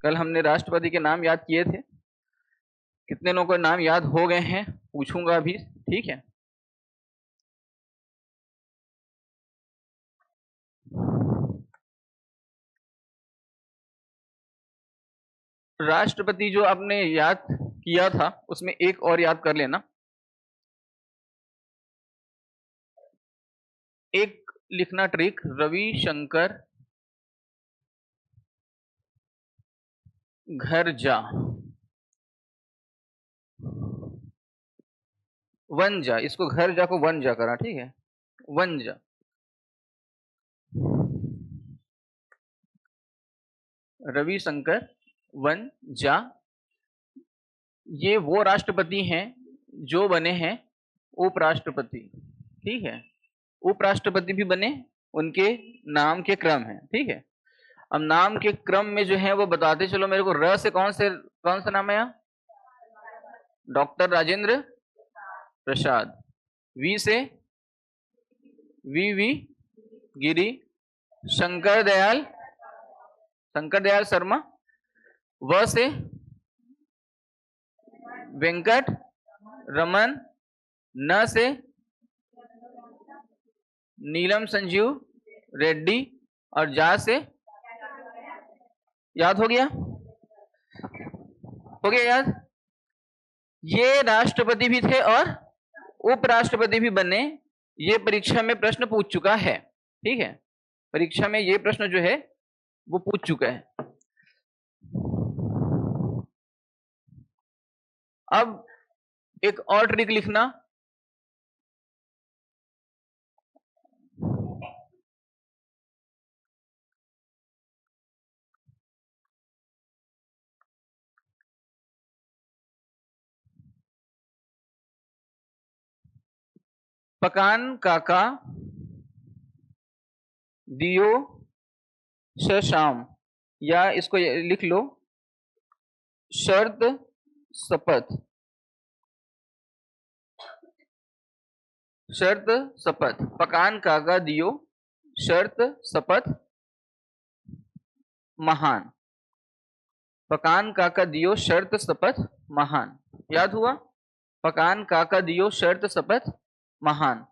कल हमने राष्ट्रपति के नाम याद किए थे, कितने लोगों को नाम याद हो गए हैं पूछूंगा अभी, ठीक है। राष्ट्रपति जो आपने याद किया था उसमें एक और याद कर लेना, एक लिखना ट्रिक, रविशंकर घर जा, वन जा, इसको घर जा को वन जा करा, ठीक है, वन जा। रविशंकर वन जा, ये वो राष्ट्रपति हैं जो बने हैं उपराष्ट्रपति, ठीक है। उपराष्ट्रपति भी बने, उनके नाम के क्रम है, ठीक है। अब नाम के क्रम में जो है वो बताते चलो मेरे को। र से कौन सा नाम है? डॉक्टर राजेंद्र प्रसाद। वी से वी गिरी, शंकर दयाल शर्मा। व से वेंकट रमन। न से नीलम संजीव रेड्डी। और जा से याद हो गया? हो गया याद? ये राष्ट्रपति भी थे और उपराष्ट्रपति भी बने। ये परीक्षा में प्रश्न पूछ चुका है, ठीक है। परीक्षा में ये प्रश्न जो है वो पूछ चुका है। अब एक और ट्रिक लिखना, पकान काका दियो शाम, या इसको लिख लो शर्त शपथ। शर्त शपथ, पकान काका दियो शर्त शपथ महान। पकान काका दियो शर्त शपथ महान, याद हुआ? पकान काका दियो शर्त शपथ महान।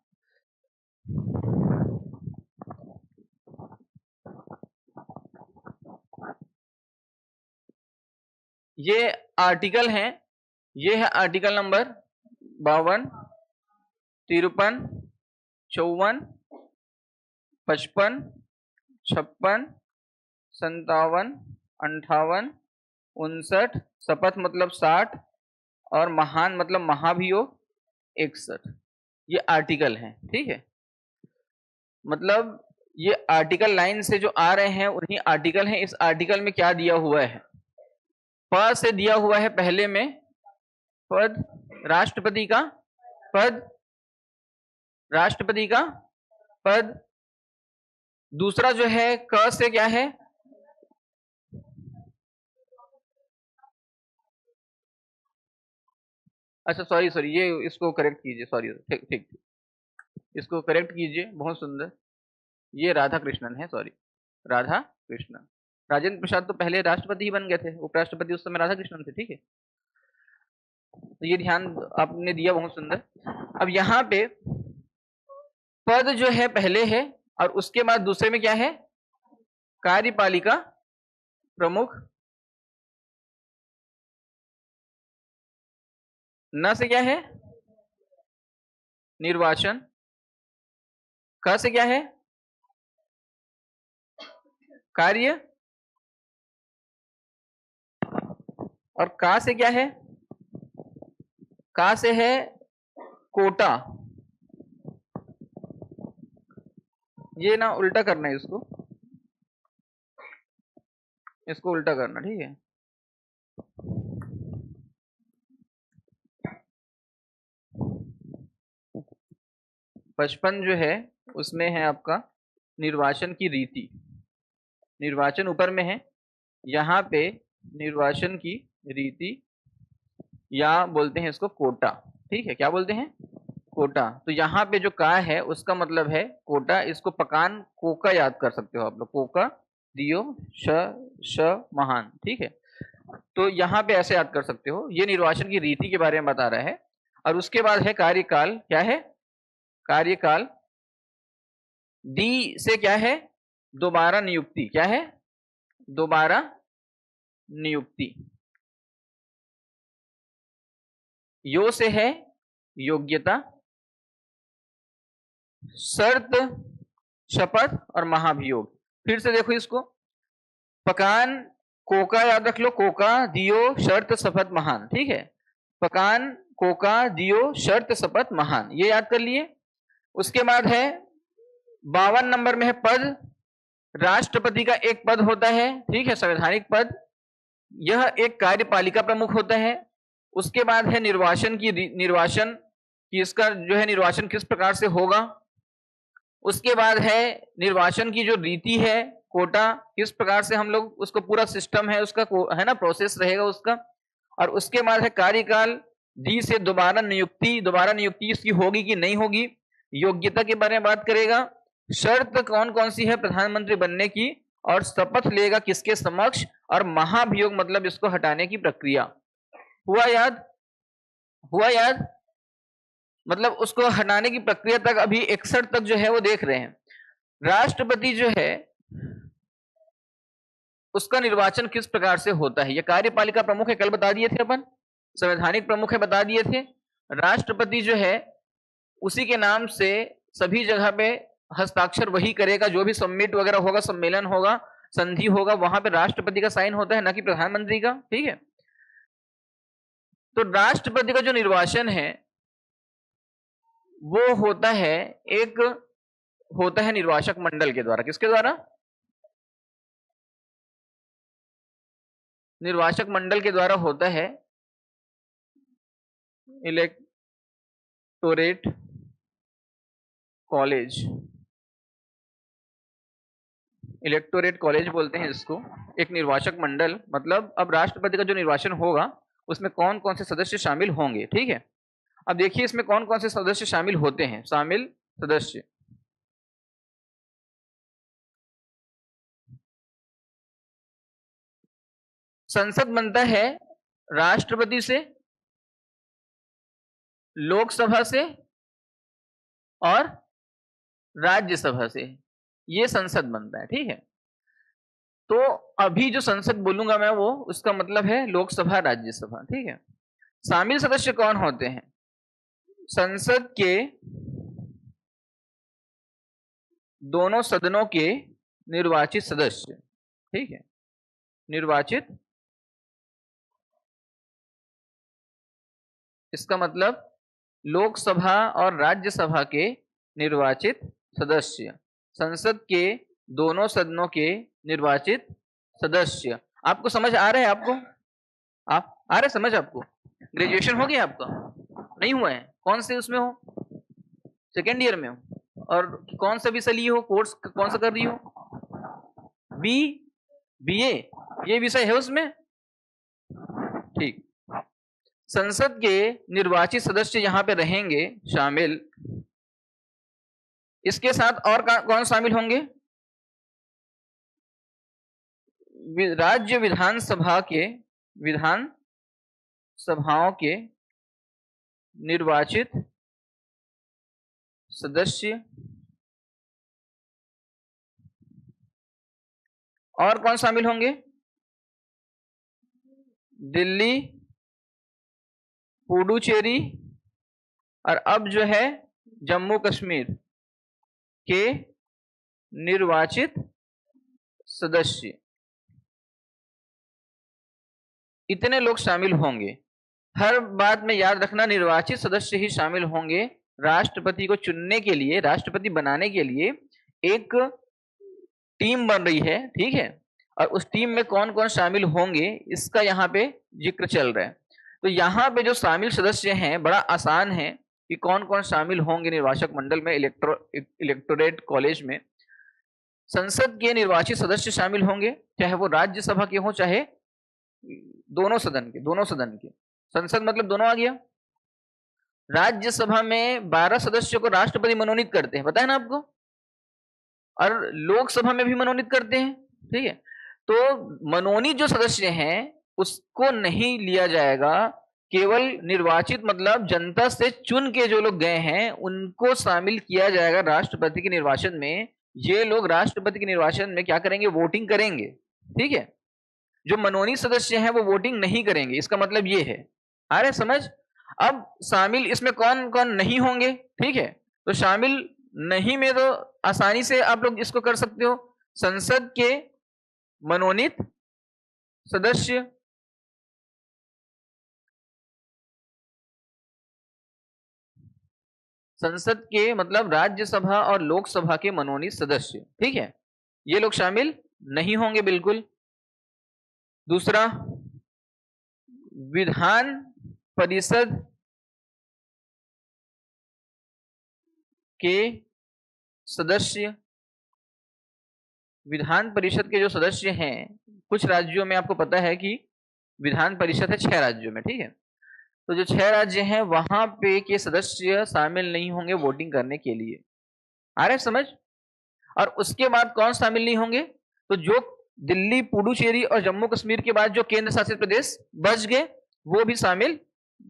ये आर्टिकल हैं, ये है आर्टिकल नंबर 52, 53, 54, 55, 56, 57, 58, 59, शपथ मतलब 60 और महान मतलब महाभियोग 61। ये आर्टिकल हैं, ठीक है। मतलब ये आर्टिकल लाइन से जो आ रहे हैं उन्हीं आर्टिकल हैं। इस आर्टिकल में क्या दिया हुआ है? प से दिया हुआ है पहले में पद, राष्ट्रपति का पद, राष्ट्रपति का पद। दूसरा जो है क से क्या है? अच्छा सॉरी, ये इसको करेक्ट कीजिए, सॉरी, ठीक, इसको करेक्ट कीजिए, बहुत सुंदर। ये राधा कृष्णन है, सॉरी, राधा कृष्णन। राजेंद्र प्रसाद तो पहले राष्ट्रपति ही बन गए थे, उपराष्ट्रपति उस समय राधा कृष्णन थे, ठीक है। तो ये ध्यान आपने दिया, बहुत सुंदर। अब यहाँ पे पद जो है पहले है और उसके बाद दूसरे में क्या है? कार्यपालिका प्रमुख। न से क्या है? निर्वाचन। क से क्या है? कार्य। और का से क्या है? का से है कोटा। ये ना उल्टा करना है, इसको उल्टा करना, ठीक है। पचपन जो है उसमें है आपका निर्वाचन की रीति। निर्वाचन ऊपर में है, यहाँ पे निर्वाचन की रीति या बोलते हैं इसको कोटा, ठीक है। क्या बोलते हैं? कोटा। तो यहाँ पे जो का है उसका मतलब है कोटा। इसको पकान कोका याद कर सकते हो आप लोग, कोका दियो श महान, ठीक है। तो यहाँ पे ऐसे याद कर सकते हो, ये निर्वाचन की रीति के बारे में बता रहा है। और उसके बाद है कार्यकाल। क्या है? कार्यकाल। डी से क्या है? दोबारा नियुक्ति। क्या है? दोबारा नियुक्ति। यो से है योग्यता, शर्त, शपथ और महाभियोग। फिर से देखो इसको, पकान, कोका याद रख लो, कोका, दियो, शर्त, शपथ, महान। ठीक है, पकान, कोका, दियो, शर्त, शपथ, महान, ये याद कर लिए। उसके बाद है 52 नंबर में है पद। राष्ट्रपति का एक पद होता है, ठीक है, संवैधानिक पद। यह एक कार्यपालिका प्रमुख होता है। उसके बाद है निर्वाचन की इसका जो है निर्वाचन किस प्रकार से होगा। उसके बाद है निर्वाचन की जो रीति है, कोटा, किस प्रकार से हम लोग उसको, पूरा सिस्टम है उसका, है ना, प्रोसेस रहेगा उसका। और उसके बाद है कार्यकाल। डी से दोबारा नियुक्ति, दोबारा नियुक्ति इसकी होगी कि नहीं होगी। योग्यता के बारे में बात करेगा। शर्त कौन कौन सी है प्रधानमंत्री बनने की, और शपथ लेगा किसके समक्ष, और महाभियोग मतलब इसको हटाने की प्रक्रिया। हुआ याद? हुआ याद? मतलब उसको हटाने की प्रक्रिया तक अभी 61 तक जो है वो देख रहे हैं। राष्ट्रपति जो है उसका निर्वाचन किस प्रकार से होता है, ये कार्यपालिका प्रमुख है, कल बता दिए थे अपन। संवैधानिक प्रमुख है, बता दिए थे। राष्ट्रपति जो है उसी के नाम से सभी जगह पे हस्ताक्षर वही करेगा, जो भी समिट वगैरह होगा, सम्मेलन होगा, संधि होगा, वहां पे राष्ट्रपति का साइन होता है, ना कि प्रधानमंत्री का। ठीक है, तो राष्ट्रपति का जो निर्वाचन है वो होता है, एक होता है निर्वाचक मंडल के द्वारा। किसके द्वारा? निर्वाचक मंडल के द्वारा होता है। इलेक्टोरेट कॉलेज, इलेक्टोरेट कॉलेज बोलते हैं इसको। एक निर्वाचक मंडल मतलब अब राष्ट्रपति का जो निर्वाचन होगा उसमें कौन कौन से सदस्य शामिल होंगे। ठीक है, अब देखिए इसमें कौन कौन से सदस्य शामिल होते हैं। शामिल सदस्य, संसद बनता है राष्ट्रपति से, लोकसभा से और राज्यसभा से, ये संसद बनता है। ठीक है, तो अभी जो संसद बोलूंगा मैं वो उसका मतलब है लोकसभा, राज्यसभा। ठीक है, शामिल सदस्य कौन होते हैं? संसद के दोनों सदनों के निर्वाचित सदस्य। ठीक है, निर्वाचित, इसका मतलब लोकसभा और राज्यसभा के निर्वाचित सदस्य, संसद के दोनों सदनों के निर्वाचित सदस्य। आपको समझ आ रहा है? आपको आप आ रहे समझ? आपको ग्रेजुएशन हो गया आपका? नहीं हुआ है? कौन से उसमें हो? सेकेंड ईयर में हो? और कौन सा विषय लिए हो? कोर्स कौन सा कर रही हो? बीए, ये विषय है उसमें? ठीक, संसद के निर्वाचित सदस्य यहां पे रहेंगे शामिल। इसके साथ और कौन शामिल होंगे? राज्य विधानसभा के, विधान सभाओं के निर्वाचित सदस्य। और कौन शामिल होंगे? दिल्ली, पुडुचेरी और अब जो है जम्मू कश्मीर के निर्वाचित सदस्य। इतने लोग शामिल होंगे। हर बात में याद रखना, निर्वाचित सदस्य ही शामिल होंगे। राष्ट्रपति को चुनने के लिए, राष्ट्रपति बनाने के लिए एक टीम बन रही है। ठीक है, और उस टीम में कौन कौन शामिल होंगे इसका यहाँ पे जिक्र चल रहा है। तो यहाँ पे जो शामिल सदस्य हैं बड़ा आसान है कि कौन कौन शामिल होंगे निर्वाचक मंडल में, इलेक्टोरेट कॉलेज में। संसद के निर्वाचित सदस्य शामिल होंगे, चाहे वो राज्यसभा के हो चाहे दोनों सदन के, दोनों सदन के। संसद मतलब दोनों आ गया। राज्यसभा में 12 सदस्यों को राष्ट्रपति मनोनीत करते हैं, पता है ना आपको, और लोकसभा में भी मनोनीत करते हैं। ठीक है, तो मनोनीत जो सदस्य हैं उसको नहीं लिया जाएगा। केवल निर्वाचित मतलब जनता से चुन के जो लोग गए हैं उनको शामिल किया जाएगा राष्ट्रपति के निर्वाचन में। ये लोग राष्ट्रपति के निर्वाचन में क्या करेंगे? वोटिंग करेंगे। ठीक है, जो मनोनीत सदस्य हैं वो वोटिंग नहीं करेंगे, इसका मतलब ये है। आ रहे समझ? अब शामिल इसमें कौन कौन नहीं होंगे? ठीक है, तो शामिल नहीं में तो आसानी से आप लोग इसको कर सकते हो, संसद के मनोनीत सदस्य, संसद के मतलब राज्यसभा और लोकसभा के मनोनीत सदस्य। ठीक है, ये लोग शामिल नहीं होंगे बिल्कुल। दूसरा, विधान परिषद के सदस्य, विधान परिषद के जो सदस्य हैं, कुछ राज्यों में आपको पता है कि विधान परिषद है 6 राज्यों में। ठीक है, तो जो 6 राज्य हैं वहां पे के सदस्य शामिल नहीं होंगे वोटिंग करने के लिए। आ रहे समझ? और उसके बाद कौन शामिल नहीं होंगे? तो जो दिल्ली, पुडुचेरी और जम्मू कश्मीर के बाद जो केंद्र शासित प्रदेश बच गए वो भी शामिल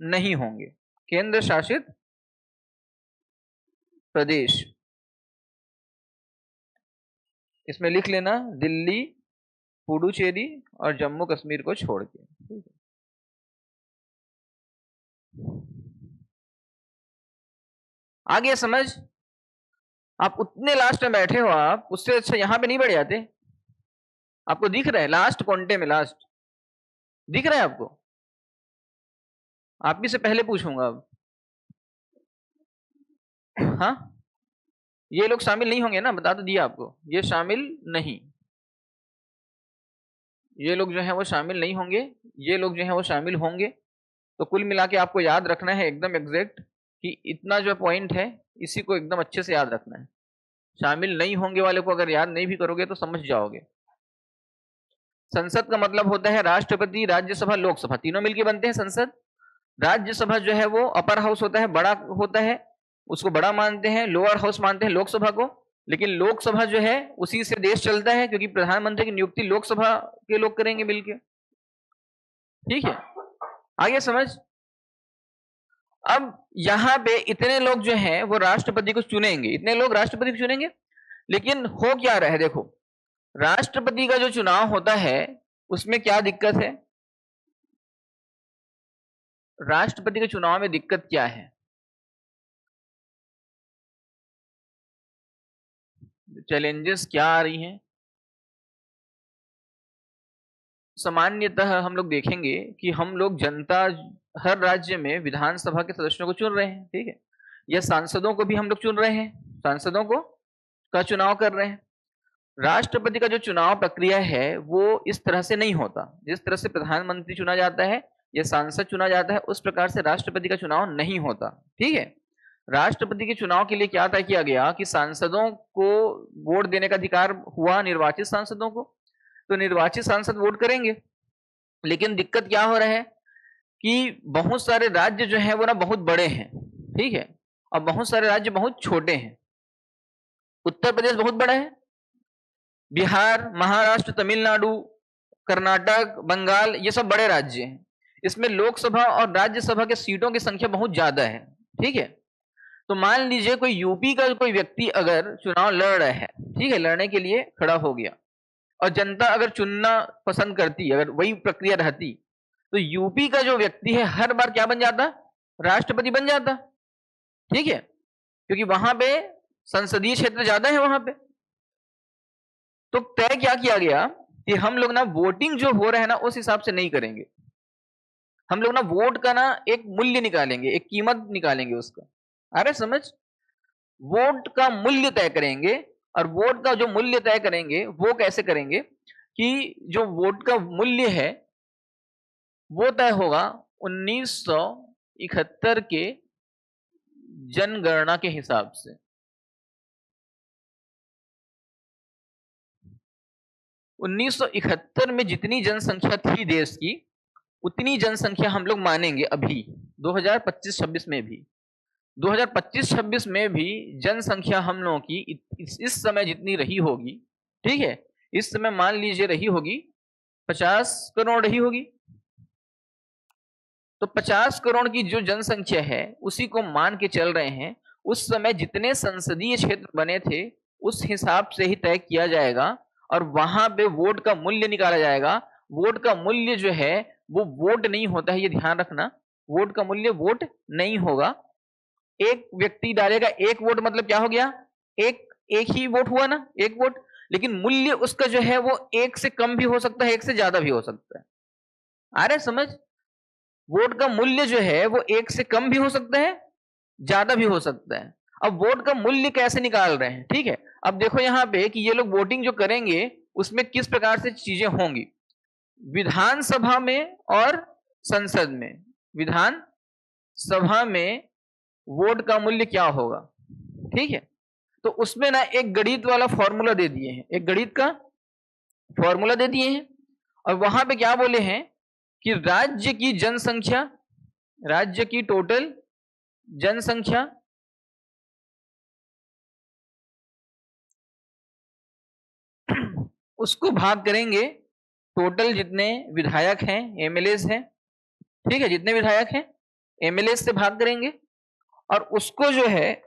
नहीं होंगे। केंद्र शासित प्रदेश, इसमें लिख लेना दिल्ली, पुडुचेरी और जम्मू कश्मीर को छोड़ के। आगे समझ? आप उतने लास्ट में बैठे हो, आप उससे अच्छा यहां पे नहीं बैठ जाते? आपको दिख रहा है लास्ट कोंटे में, लास्ट दिख रहा है आपको? आप भी से पहले पूछूंगा अब। हाँ, ये लोग शामिल नहीं होंगे ना, बता तो दिया आपको, ये शामिल नहीं, ये लोग जो है वो शामिल नहीं होंगे, ये लोग जो है वो शामिल होंगे। तो कुल मिला के आपको याद रखना है एकदम एग्जैक्ट कि इतना जो पॉइंट है इसी को एकदम अच्छे से याद रखना है। शामिल नहीं होंगे वाले को अगर याद नहीं भी करोगे तो समझ जाओगे। संसद का मतलब होता है राष्ट्रपति, राज्यसभा, लोकसभा, तीनों मिलकर बनते हैं संसद। राज्यसभा जो है वो अपर हाउस होता है, बड़ा होता है, उसको बड़ा मानते हैं। लोअर हाउस मानते हैं लोकसभा को। लेकिन लोकसभा जो है उसी से देश चलता है, क्योंकि प्रधानमंत्री की नियुक्ति लोकसभा के लोग करेंगे मिलके। ठीक है, आगे समझ? अब यहां पे इतने लोग जो हैं वो राष्ट्रपति को चुनेंगे, इतने लोग राष्ट्रपति को चुनेंगे। लेकिन हो क्या रहा है देखो, राष्ट्रपति का जो चुनाव होता है उसमें क्या दिक्कत है? राष्ट्रपति के चुनाव में दिक्कत क्या है? चैलेंजेस क्या आ रही हैं? सामान्यतः हम लोग देखेंगे कि हम लोग जनता हर राज्य में विधानसभा के सदस्यों को चुन रहे हैं। ठीक है, या सांसदों को भी हम लोग चुन रहे हैं, सांसदों को का चुनाव कर रहे हैं। राष्ट्रपति का जो चुनाव प्रक्रिया है वो इस तरह से नहीं होता। जिस तरह से प्रधानमंत्री चुना जाता है या सांसद चुना जाता है उस प्रकार से राष्ट्रपति का चुनाव नहीं होता। ठीक है, राष्ट्रपति के चुनाव के लिए क्या तय किया गया कि सांसदों को वोट देने का अधिकार हुआ, निर्वाचित सांसदों को। तो निर्वाचित सांसद वोट करेंगे। लेकिन दिक्कत क्या हो रहा है कि बहुत सारे राज्य जो है वो ना बहुत बड़े हैं। ठीक है, और बहुत सारे राज्य बहुत छोटे हैं। उत्तर प्रदेश बहुत बड़ा है, बिहार, महाराष्ट्र, तमिलनाडु, कर्नाटक, बंगाल, ये सब बड़े राज्य हैं। इसमें लोकसभा और राज्यसभा के सीटों की संख्या बहुत ज्यादा है। ठीक है, तो मान लीजिए कोई यूपी का कोई व्यक्ति अगर चुनाव लड़ रहा है, ठीक है, लड़ने के लिए खड़ा हो गया, और जनता अगर चुनना पसंद करती, अगर वही प्रक्रिया रहती, तो यूपी का जो व्यक्ति है हर बार क्या बन जाता? राष्ट्रपति बन जाता। ठीक है, क्योंकि वहां पे संसदीय क्षेत्र ज्यादा है वहां पे। तो तय क्या किया गया कि हम लोग ना वोटिंग जो हो रहा है ना उस हिसाब से नहीं करेंगे। हम लोग ना वोट का ना एक मूल्य निकालेंगे, एक कीमत निकालेंगे उसका। अरे समझ? वोट का मूल्य तय करेंगे। और वोट का जो मूल्य तय करेंगे वो कैसे करेंगे कि जो वोट का मूल्य है वो तय होगा 1971 के जनगणना के हिसाब से। 1971 में जितनी जनसंख्या थी देश की उतनी जनसंख्या हम लोग मानेंगे अभी 2025-26 में भी। 2025-26 में भी जनसंख्या हम लोगों की इस समय जितनी रही होगी, ठीक है, इस समय मान लीजिए रही होगी 50 करोड़ रही होगी। तो 50 करोड़ की जो जनसंख्या है उसी को मान के चल रहे हैं। उस समय जितने संसदीय क्षेत्र बने थे उस हिसाब से ही तय किया जाएगा और वहां पे वोट का मूल्य निकाला जाएगा। वोट का मूल्य जो है वो वोट नहीं होता है, ये ध्यान रखना। वोट का मूल्य वोट नहीं होगा। एक व्यक्ति डालेगा एक वोट, मतलब क्या हो गया, एक एक ही वोट हुआ ना, एक वोट। लेकिन मूल्य उसका जो है वो एक से कम भी हो सकता है, एक से ज्यादा भी हो सकता है। आ रहा है समझ? वोट का मूल्य जो है वो एक से कम भी हो सकता है, ज्यादा भी हो सकता है। अब वोट का मूल्य कैसे निकाल रहे हैं, ठीक है। अब देखो यहां पे कि ये लोग वोटिंग जो करेंगे उसमें किस प्रकार से चीजें होंगी। विधानसभा में और संसद में, विधान सभा में वोट का मूल्य क्या होगा, ठीक है। तो उसमें ना एक गणित वाला फॉर्मूला दे दिए हैं, एक गणित का फॉर्मूला दे दिए हैं। और वहां पे क्या बोले हैं कि राज्य की जनसंख्या, राज्य की टोटल जनसंख्या उसको भाग करेंगे टोटल जितने विधायक हैं, एमएलए हैं, ठीक है, जितने विधायक हैं एमएलए से भाग करेंगे और उसको जो है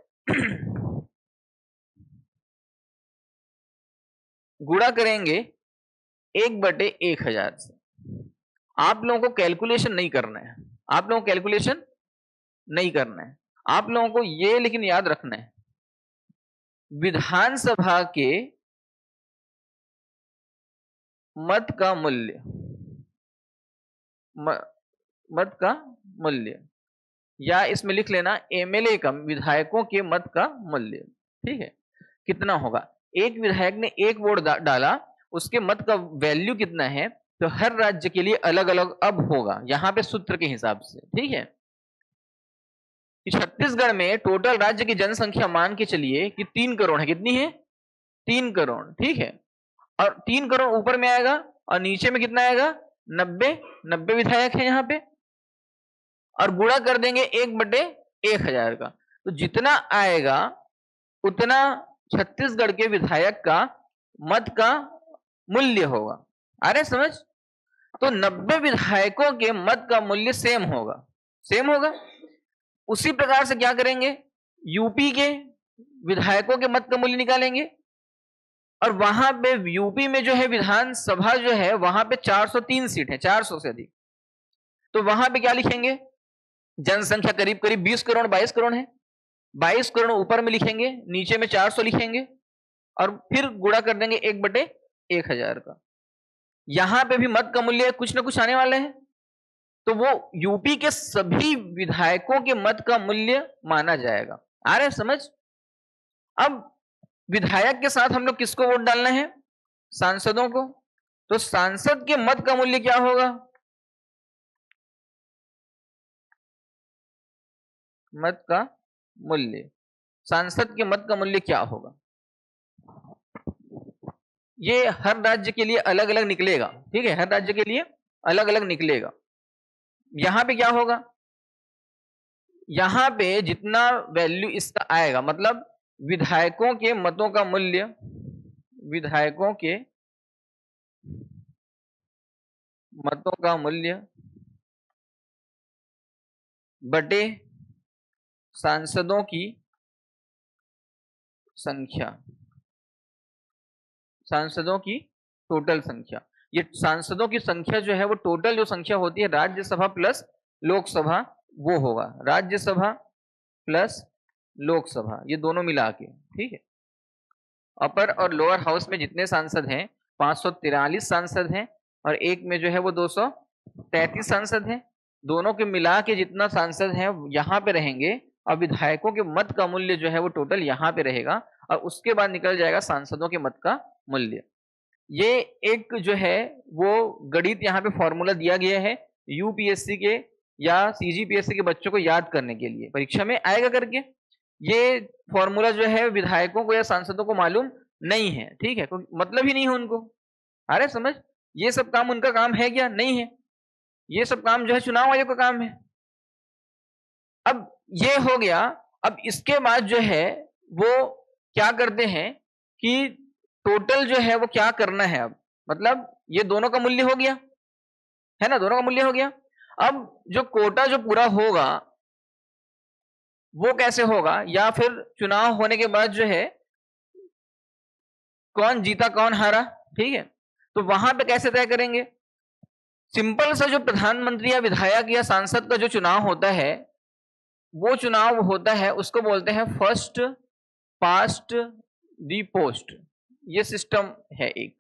गुणा करेंगे 1/1000 से। आप लोगों को कैलकुलेशन नहीं करना है, आप लोगों को कैलकुलेशन नहीं करना है। आप लोगों को ये लेकिन याद रखना है, विधानसभा के मत का मूल्य, मत का मूल्य, या इसमें लिख लेना एमएलए का, विधायकों के मत का मूल्य, ठीक है, कितना होगा। एक विधायक ने एक वोट डाला, उसके मत का वैल्यू कितना है, तो हर राज्य के लिए अलग अलग अब होगा यहां पे सूत्र के हिसाब से, ठीक है। छत्तीसगढ़ में टोटल राज्य की जनसंख्या मान के चलिए कि 3 करोड़ है। कितनी है? 3 करोड़, ठीक है। और 3 करोड़ ऊपर में आएगा और नीचे में कितना आएगा, 90 विधायक है यहाँ पे, और गुणा कर देंगे 1/1000 का। तो जितना आएगा उतना छत्तीसगढ़ के विधायक का मत का मूल्य होगा। आ रहे समझ? तो 90 विधायकों के मत का मूल्य सेम होगा, सेम होगा। उसी प्रकार से क्या करेंगे, यूपी के विधायकों के मत का मूल्य निकालेंगे और वहां पे यूपी में जो है विधानसभा जो है वहां पे 403 सीट है, 400 से अधिक। तो वहां पे क्या लिखेंगे, जनसंख्या करीब करीब 20 करोड़ 22 करोड़ है, 22 करोड़ ऊपर में लिखेंगे, नीचे में 400 लिखेंगे और फिर गुणा कर देंगे 1/1000 का। यहां पे भी मत का मूल्य कुछ ना कुछ आने वाला है, तो वो यूपी के सभी विधायकों के मत का मूल्य माना जाएगा। आ रहे समझ? अब विधायक के साथ हम लोग किसको वोट डालना है, सांसदों को। तो सांसद के मत का मूल्य क्या होगा, मत का मूल्य, सांसद के मत का मूल्य क्या होगा, ये हर राज्य के लिए अलग अलग निकलेगा, ठीक है, हर राज्य के लिए अलग अलग निकलेगा। यहां पे क्या होगा, यहां पे जितना वैल्यू इसका आएगा, मतलब विधायकों के मतों का मूल्य, विधायकों के मतों का मूल्य बटे सांसदों की संख्या, सांसदों की टोटल संख्या। ये सांसदों की संख्या जो है वो टोटल जो संख्या होती है राज्यसभा प्लस लोकसभा, वो होगा राज्यसभा प्लस लोकसभा, ये दोनों मिला के, ठीक है। अपर और लोअर हाउस में जितने सांसद हैं 543 सांसद हैं और एक में जो है वो 233 सांसद हैं। दोनों के मिला के जितना सांसद हैं यहाँ पे रहेंगे और विधायकों के मत का मूल्य जो है वो टोटल यहाँ पे रहेगा और उसके बाद निकल जाएगा सांसदों के मत का मूल्य। ये एक जो है वो गणित यहाँ पे फॉर्मूला दिया गया है यूपीएससी के या सीजीपीएससी के बच्चों को याद करने के लिए, परीक्षा में आएगा करके। ये फॉर्मूला जो है विधायकों को या सांसदों को मालूम नहीं है, ठीक है, तो मतलब ही नहीं है उनको। अरे समझ, ये सब काम उनका काम है क्या? नहीं है। ये सब काम जो है चुनाव आयोग का काम है। अब ये हो गया। अब इसके बाद जो है वो क्या करते हैं कि टोटल जो है वो क्या करना है, अब मतलब ये दोनों का मूल्य हो गया है ना, दोनों का मूल्य हो गया। अब जो कोटा जो पूरा होगा वो कैसे होगा, या फिर चुनाव होने के बाद जो है कौन जीता कौन हारा, ठीक है, तो वहां पे कैसे तय करेंगे? सिंपल सा जो प्रधानमंत्री या विधायक या सांसद का जो चुनाव होता है, वो चुनाव होता है, उसको बोलते हैं फर्स्ट पास्ट दी पोस्ट। ये सिस्टम है एक,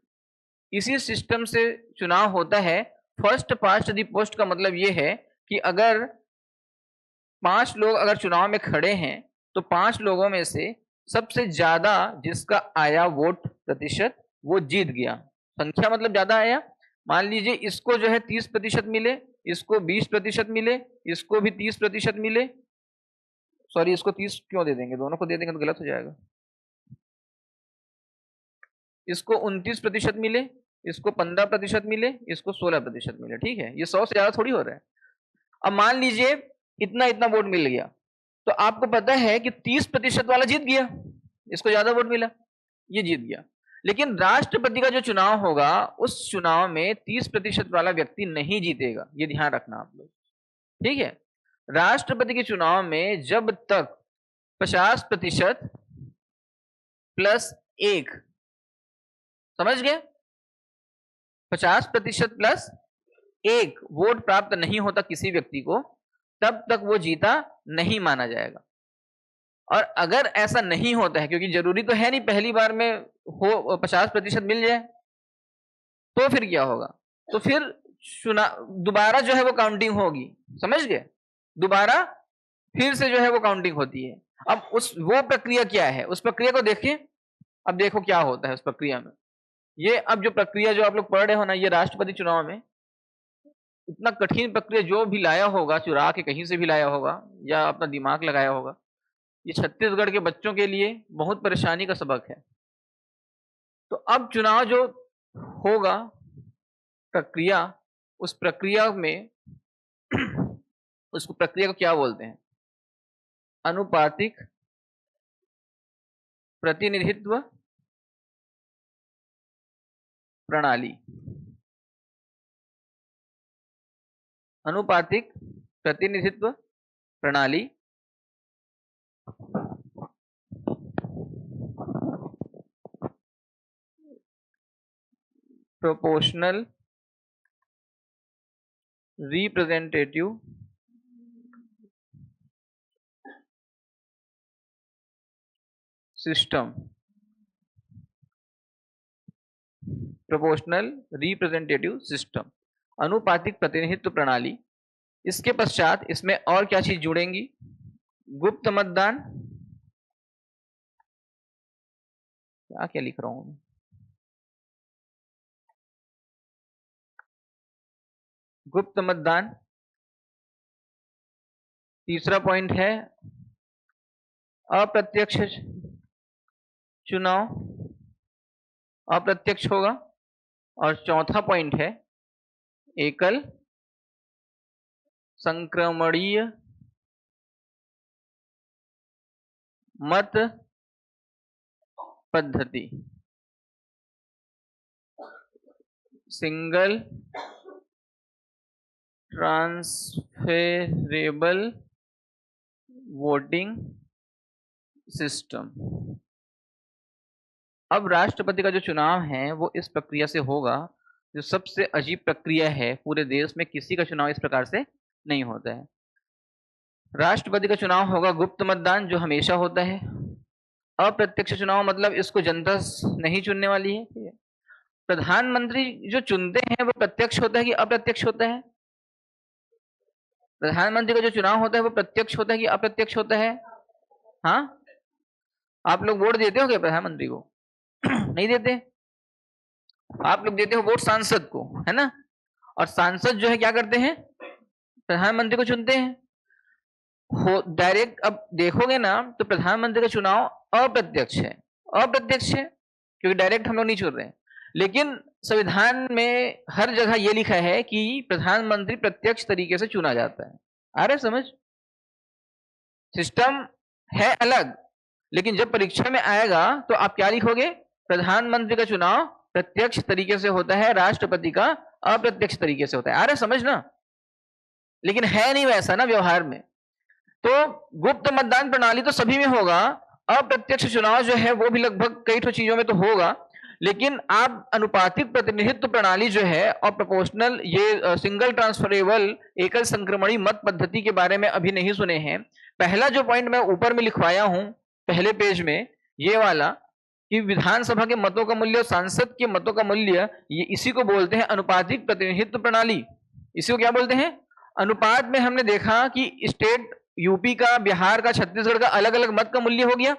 इसी सिस्टम से चुनाव होता है। फर्स्ट पास्ट दी पोस्ट का मतलब ये है कि अगर 5 लोग अगर चुनाव में खड़े हैं, तो 5 लोगों में से सबसे ज्यादा जिसका आया वोट प्रतिशत, वो जीत गया। संख्या मतलब ज्यादा आया। मान लीजिए इसको जो है 30% मिले, इसको 20% मिले, इसको भी 30% मिले। सॉरी, इसको 30 क्यों दे देंगे, दोनों को दे देंगे तो गलत हो जाएगा। इसको 29% मिले, इसको 15% मिले, इसको 16% मिले, ठीक है, ये 100 से ज्यादा थोड़ी हो रहा है। अब मान लीजिए इतना इतना वोट मिल गया, तो आपको पता है कि 30% वाला जीत गया, इसको ज्यादा वोट मिला, ये जीत गया। लेकिन राष्ट्रपति का जो चुनाव होगा, उस चुनाव में 30% वाला व्यक्ति नहीं जीतेगा, ये ध्यान रखना आप लोग, ठीक है। राष्ट्रपति के चुनाव में जब तक 50% प्लस 1, समझ गए, 50% प्लस 1 वोट प्राप्त नहीं होता किसी व्यक्ति को, तब तक वो जीता नहीं माना जाएगा। और अगर ऐसा नहीं होता है, क्योंकि जरूरी तो है नहीं पहली बार में हो 50% मिल जाए, तो फिर क्या होगा? तो फिर दोबारा जो है वो काउंटिंग होगी, समझ गए, दोबारा फिर से जो है वो काउंटिंग होती है। अब वो प्रक्रिया क्या है, उस प्रक्रिया को देखिए। अब देखो क्या होता है उस प्रक्रिया में। ये अब जो प्रक्रिया जो आप लोग पढ़ रहे हो ना, ये राष्ट्रपति चुनाव में इतना कठिन प्रक्रिया जो भी लाया होगा, चुरा के कहीं से भी लाया होगा या अपना दिमाग लगाया होगा, ये छत्तीसगढ़ के बच्चों के लिए बहुत परेशानी का सबक है। तो अब चुनाव जो होगा प्रक्रिया, उस प्रक्रिया में उसको प्रक्रिया को क्या बोलते हैं? अनुपातिक प्रतिनिधित्व प्रणाली। अनुपातिक प्रतिनिधित्व प्रणाली proportional representative system, proportional representative system, अनुपातिक प्रतिनिधित्व प्रणाली। इसके पश्चात इसमें और क्या चीज जुड़ेंगी? गुप्त मतदान, क्या क्या लिख रहा हूं मैं, गुप्त मतदान। तीसरा पॉइंट है अप्रत्यक्ष चुनाव, अप्रत्यक्ष होगा। और चौथा पॉइंट है एकल संक्रमणीय मत पद्धति, सिंगल ट्रांसफेरेबल वोटिंग सिस्टम। अब राष्ट्रपति का जो चुनाव है वो इस प्रक्रिया से होगा, जो सबसे अजीब प्रक्रिया है, पूरे देश में किसी का चुनाव इस प्रकार से नहीं होता है। राष्ट्रपति का चुनाव होगा गुप्त मतदान, जो हमेशा होता है। अप्रत्यक्ष चुनाव मतलब इसको जनता नहीं चुनने वाली है। प्रधानमंत्री जो चुनते हैं वो प्रत्यक्ष होता है कि अप्रत्यक्ष होता है? प्रधानमंत्री का जो चुनाव होता है वो प्रत्यक्ष होता है कि अप्रत्यक्ष होता है? हाँ, आप लोग वोट देते हो क्या प्रधानमंत्री को? नहीं देते। आप लोग देते हो वोट सांसद को, है ना? और सांसद जो है क्या करते हैं? प्रधानमंत्री को चुनते हैं। हो डायरेक्ट अब देखोगे ना तो प्रधानमंत्री का चुनाव अप्रत्यक्ष है, अप्रत्यक्ष है क्योंकि डायरेक्ट हम लोग नहीं चुन रहे हैं। लेकिन संविधान में हर जगह ये लिखा है कि प्रधानमंत्री प्रत्यक्ष तरीके से चुना जाता है। आ रहा है समझ? सिस्टम है अलग, लेकिन जब परीक्षा में आएगा तो आप क्या लिखोगे? प्रधानमंत्री का चुनाव प्रत्यक्ष तरीके से होता है, राष्ट्रपति का अप्रत्यक्ष तरीके से होता है। आ रहा है समझ ना? लेकिन है नहीं वैसा ना व्यवहार में। तो गुप्त मतदान प्रणाली तो सभी में होगा, अप्रत्यक्ष चुनाव जो है वो भी लगभग कई ठो चीजों में तो होगा, लेकिन आप अनुपातिक प्रतिनिधित्व प्रणाली जो है और प्रोपोर्शनल ये सिंगल ट्रांसफरेबल एकल संक्रमणी मत पद्धति के बारे में अभी नहीं सुने हैं। पहला जो पॉइंट मैं ऊपर में लिखवाया हूं पहले पेज में, ये वाला कि विधानसभा के मतों का मूल्य और सांसद के मतों का मूल्य, ये इसी को बोलते हैं अनुपातिक प्रतिनिधित्व प्रणाली। इसी को क्या बोलते हैं? अनुपात में हमने देखा कि स्टेट यूपी का, बिहार का, छत्तीसगढ़ का अलग अलग मत का मूल्य हो गया,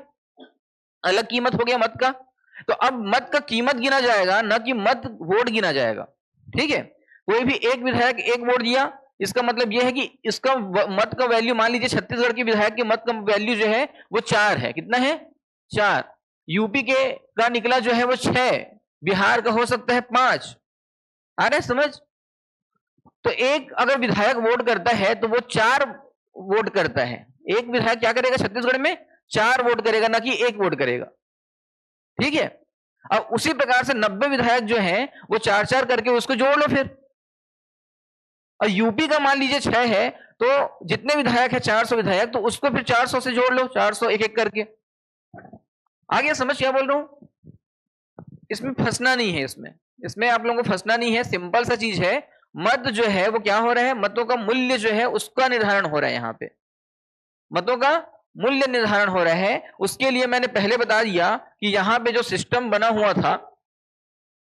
अलग कीमत हो गया मत का। तो अब मत का कीमत गिना जाएगा, ना कि मत वोट गिना जाएगा। ठीक है, कोई भी एक विधायक एक वोट दिया, इसका मतलब यह है कि इसका मत का वैल्यू, मान लीजिए छत्तीसगढ़ के विधायक के मत का वैल्यू जो है वो 4 है। कितना है? 4। यूपी के का निकला जो है वो 6, बिहार का हो सकता है 5। आ रहा है समझ? तो एक अगर विधायक वोट करता है तो वो 4 वोट करता है। एक विधायक क्या करेगा छत्तीसगढ़ में? 4 वोट करेगा, ना कि 1 वोट करेगा। ठीक है, अब उसी प्रकार से 90 विधायक जो हैं वो 4-4 करके उसको जोड़ लो फिर। और यूपी का मान लीजिए 6 है, तो जितने विधायक है 400 विधायक, तो उसको फिर 400 से जोड़ लो, 400 एक एक करके। आगे समझ क्या बोल रहा हूं? इसमें फंसना नहीं है, इसमें आप लोगों को फंसना नहीं है, सिंपल सा चीज है। मत जो है वो क्या हो रहा है? मतों का मूल्य जो है उसका निर्धारण हो रहा है। यहां पे मतों का मूल्य निर्धारण हो रहा है। उसके लिए मैंने पहले बता दिया कि यहां पे जो सिस्टम बना हुआ था,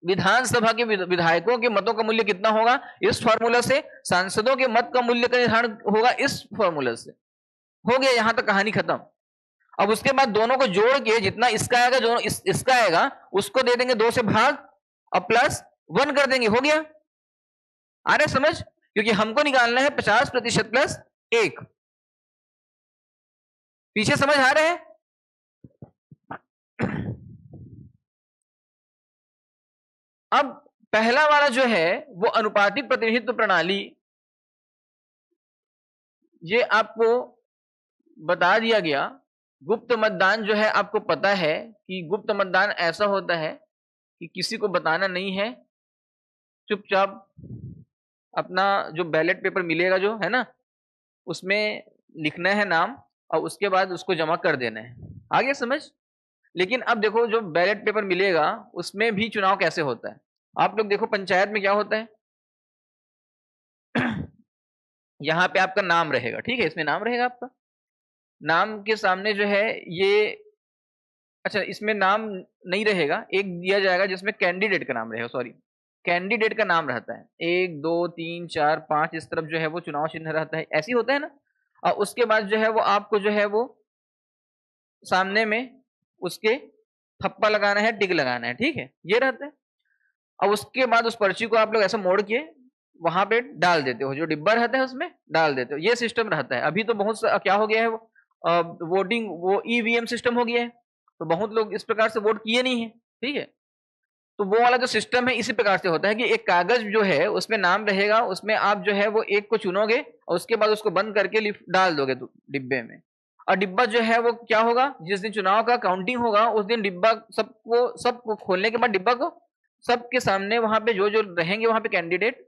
विधानसभा के विधायकों के मतों का मूल्य कितना होगा इस फॉर्मूला से, सांसदों के मत का मूल्य का निर्धारण होगा इस फॉर्मूला से। हो गया, यहां तक कहानी खत्म। अब उसके बाद दोनों को जोड़ के जितना इसका आएगा, जो इसका आएगा, उसको दे देंगे 2 से भाग और प्लस 1 कर देंगे। हो गया? आ रहा है समझ? क्योंकि हमको निकालना है 50% प्लस 1। पीछे समझ आ रहा है? अब पहला वाला जो है वो अनुपातिक प्रतिनिधित्व प्रणाली, ये आपको बता दिया गया। गुप्त मतदान जो है आपको पता है कि गुप्त मतदान ऐसा होता है कि किसी को बताना नहीं है, चुपचाप अपना जो बैलेट पेपर मिलेगा जो है ना, उसमें लिखना है नाम और उसके बाद उसको जमा कर देना है। आगे समझ? लेकिन अब देखो, जो बैलेट पेपर मिलेगा उसमें भी चुनाव कैसे होता है। आप लोग देखो पंचायत में क्या होता है। यहाँ पे आपका नाम रहेगा, ठीक है, इसमें नाम रहेगा आपका। नाम के सामने जो है ये, अच्छा इसमें नाम नहीं रहेगा, एक दिया जाएगा जिसमें कैंडिडेट का नाम रहेगा, सॉरी कैंडिडेट का नाम रहता है। 1 2 3 4 5 इस तरफ जो है वो चुनाव चिन्ह रहता है, ऐसी होता है ना। और उसके बाद जो है वो आपको जो है वो सामने में उसके थप्पा लगाना है, टिक लगाना है, ठीक है, ये रहता है। अब उसके बाद उस पर्ची को आप लोग ऐसा मोड़ के वहां पे डाल देते हो, जो डिब्बा रहता है उसमें डाल देते हो। ये सिस्टम रहता है। अभी तो बहुत क्या हो गया है वो वोटिंग, वो ईवीएम सिस्टम हो गया है, तो बहुत लोग इस प्रकार से वोट किए नहीं है। ठीक है, तो वो वाला जो सिस्टम है इसी प्रकार से होता है कि एक कागज जो है उसमें नाम रहेगा, उसमें आप जो है वो एक को चुनोगे और उसके बाद उसको बंद करके डाल दोगे डिब्बे में। और डिब्बा जो है वो क्या होगा, जिस दिन चुनाव का काउंटिंग होगा उस दिन डिब्बा सबको खोलने के बाद डिब्बा को सबके सामने वहां पे जो जो रहेंगे वहां पे कैंडिडेट,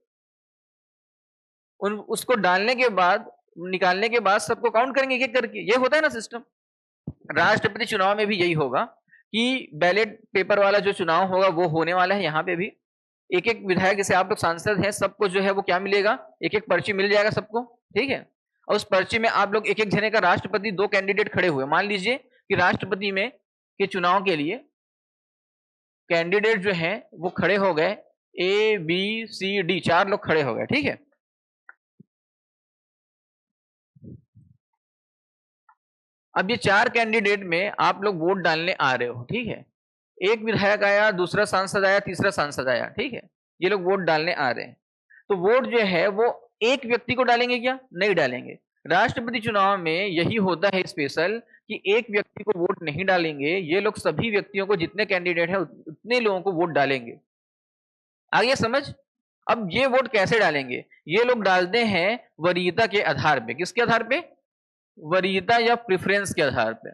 उन उसको डालने के बाद, निकालने के बाद सबको काउंट करेंगे एक एक करके। ये होता है ना सिस्टम। राष्ट्रपति चुनाव में भी यही होगा कि बैलेट पेपर वाला जो चुनाव होगा वो होने वाला है। यहाँ पे भी एक एक विधायक, जैसे आप लोग सांसद हैं, सबको जो है वो क्या मिलेगा, एक एक पर्ची मिल जाएगा सबको। ठीक है, और उस पर्ची में आप लोग एक एक जने का, राष्ट्रपति 2 कैंडिडेट खड़े हुए, मान लीजिए कि राष्ट्रपति में के चुनाव के लिए कैंडिडेट जो है वो खड़े हो गए, A B C D 4 लोग खड़े हो गए। ठीक है, अब ये 4 कैंडिडेट में आप लोग वोट डालने आ रहे हो। ठीक है, एक विधायक आया, दूसरा सांसद आया, तीसरा सांसद आया। ठीक है, ये लोग वोट डालने आ रहे हैं। तो वोट जो है वो एक व्यक्ति को डालेंगे क्या? नहीं डालेंगे। राष्ट्रपति चुनाव में यही होता है स्पेशल कि एक व्यक्ति को वोट नहीं डालेंगे, ये लोग सभी व्यक्तियों को, जितने कैंडिडेट है उतने लोगों को वोट डालेंगे। आगे समझ? अब ये वोट कैसे डालेंगे? ये लोग डालते हैं वरीयता के आधार पे। किसके आधार पे? वरीयता या प्रेफरेंस के आधार पे।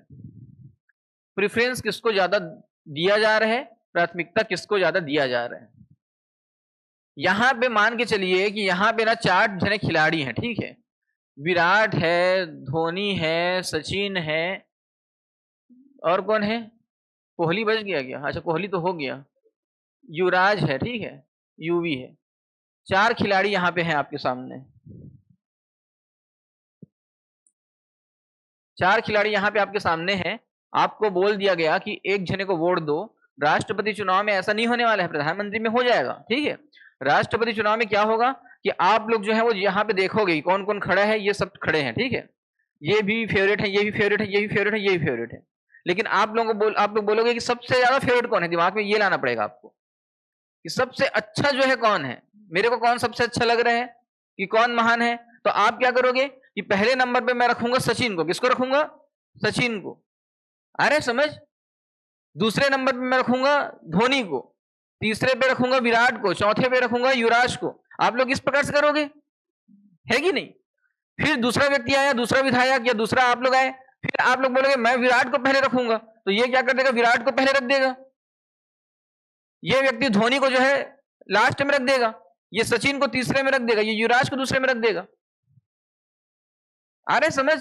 प्रेफरेंस किसको ज्यादा दिया जा रहा है, प्राथमिकता किसको ज्यादा दिया जा रहा है। यहाँ पे मान के चलिए कि यहाँ पे ना 4 जने खिलाड़ी हैं, ठीक है, विराट है, धोनी है, सचिन है, और कौन है, कोहली बच गया क्या, अच्छा कोहली तो हो गया, युवराज है, ठीक है, यूवी है, 4 खिलाड़ी यहाँ पे हैं आपके सामने, 4 खिलाड़ी यहाँ पे आपके सामने हैं। आपको बोल दिया गया कि एक जने को वोट दो। राष्ट्रपति चुनाव में ऐसा नहीं होने वाला है, प्रधानमंत्री में हो जाएगा, ठीक है। राष्ट्रपति चुनाव में क्या होगा कि आप लोग जो है वो यहाँ पे देखोगे कौन कौन खड़ा है, ये सब खड़े हैं, ठीक है, ये भी फेवरेट है, ये भी फेवरेट है, ये भी फेवरेट है, ये भी फेवरेट है, लेकिन आप लोगों को आप लोग बोलोगे कि सबसे ज्यादा फेवरेट कौन है, दिमाग में ये लाना पड़ेगा आपको कि सबसे अच्छा जो है कौन है, मेरे को कौन सबसे अच्छा लग रहा है कि कौन महान है। तो आप क्या करोगे कि पहले नंबर पे मैं रखूंगा सचिन को, किसको रखूंगा, सचिन को, अरे समझ। दूसरे नंबर पे मैं रखूंगा धोनी को, तीसरे पे रखूंगा विराट को, चौथे पे रखूंगा युवराज को। आप लोग इस प्रकार से करोगे, है कि नहीं। फिर दूसरा व्यक्ति आया, दूसरा विधायक या दूसरा आप लोग आए, फिर आप लोग बोलोगे मैं विराट को पहले रखूंगा, तो ये क्या कर देगा, विराट को पहले रख देगा, ये व्यक्ति धोनी को जो है लास्ट में रख देगा, ये सचिन को तीसरे में रख देगा, ये युवराज को दूसरे में रख देगा, आ रहे समझ।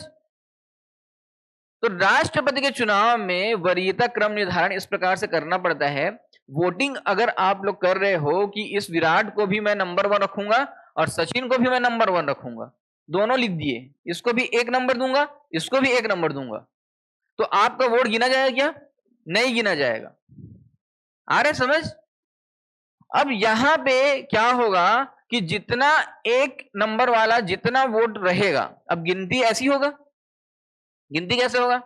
तो राष्ट्रपति के चुनाव में वरीयता क्रम निर्धारण इस प्रकार से करना पड़ता है। वोटिंग अगर आप लोग कर रहे हो कि इस विराट को भी मैं नंबर 1 रखूंगा और सचिन को भी मैं नंबर 1 रखूंगा, दोनों लिख दिए, इसको भी 1 नंबर दूंगा, इसको भी 1 नंबर दूंगा, तो आपका वोट गिना जाएगा क्या, नहीं गिना जाएगा, आ रहे समझ। अब यहां पे क्या होगा कि जितना 1 नंबर वाला जितना वोट रहेगा, अब गिनती ऐसी होगा, गिनती कैसे होगा,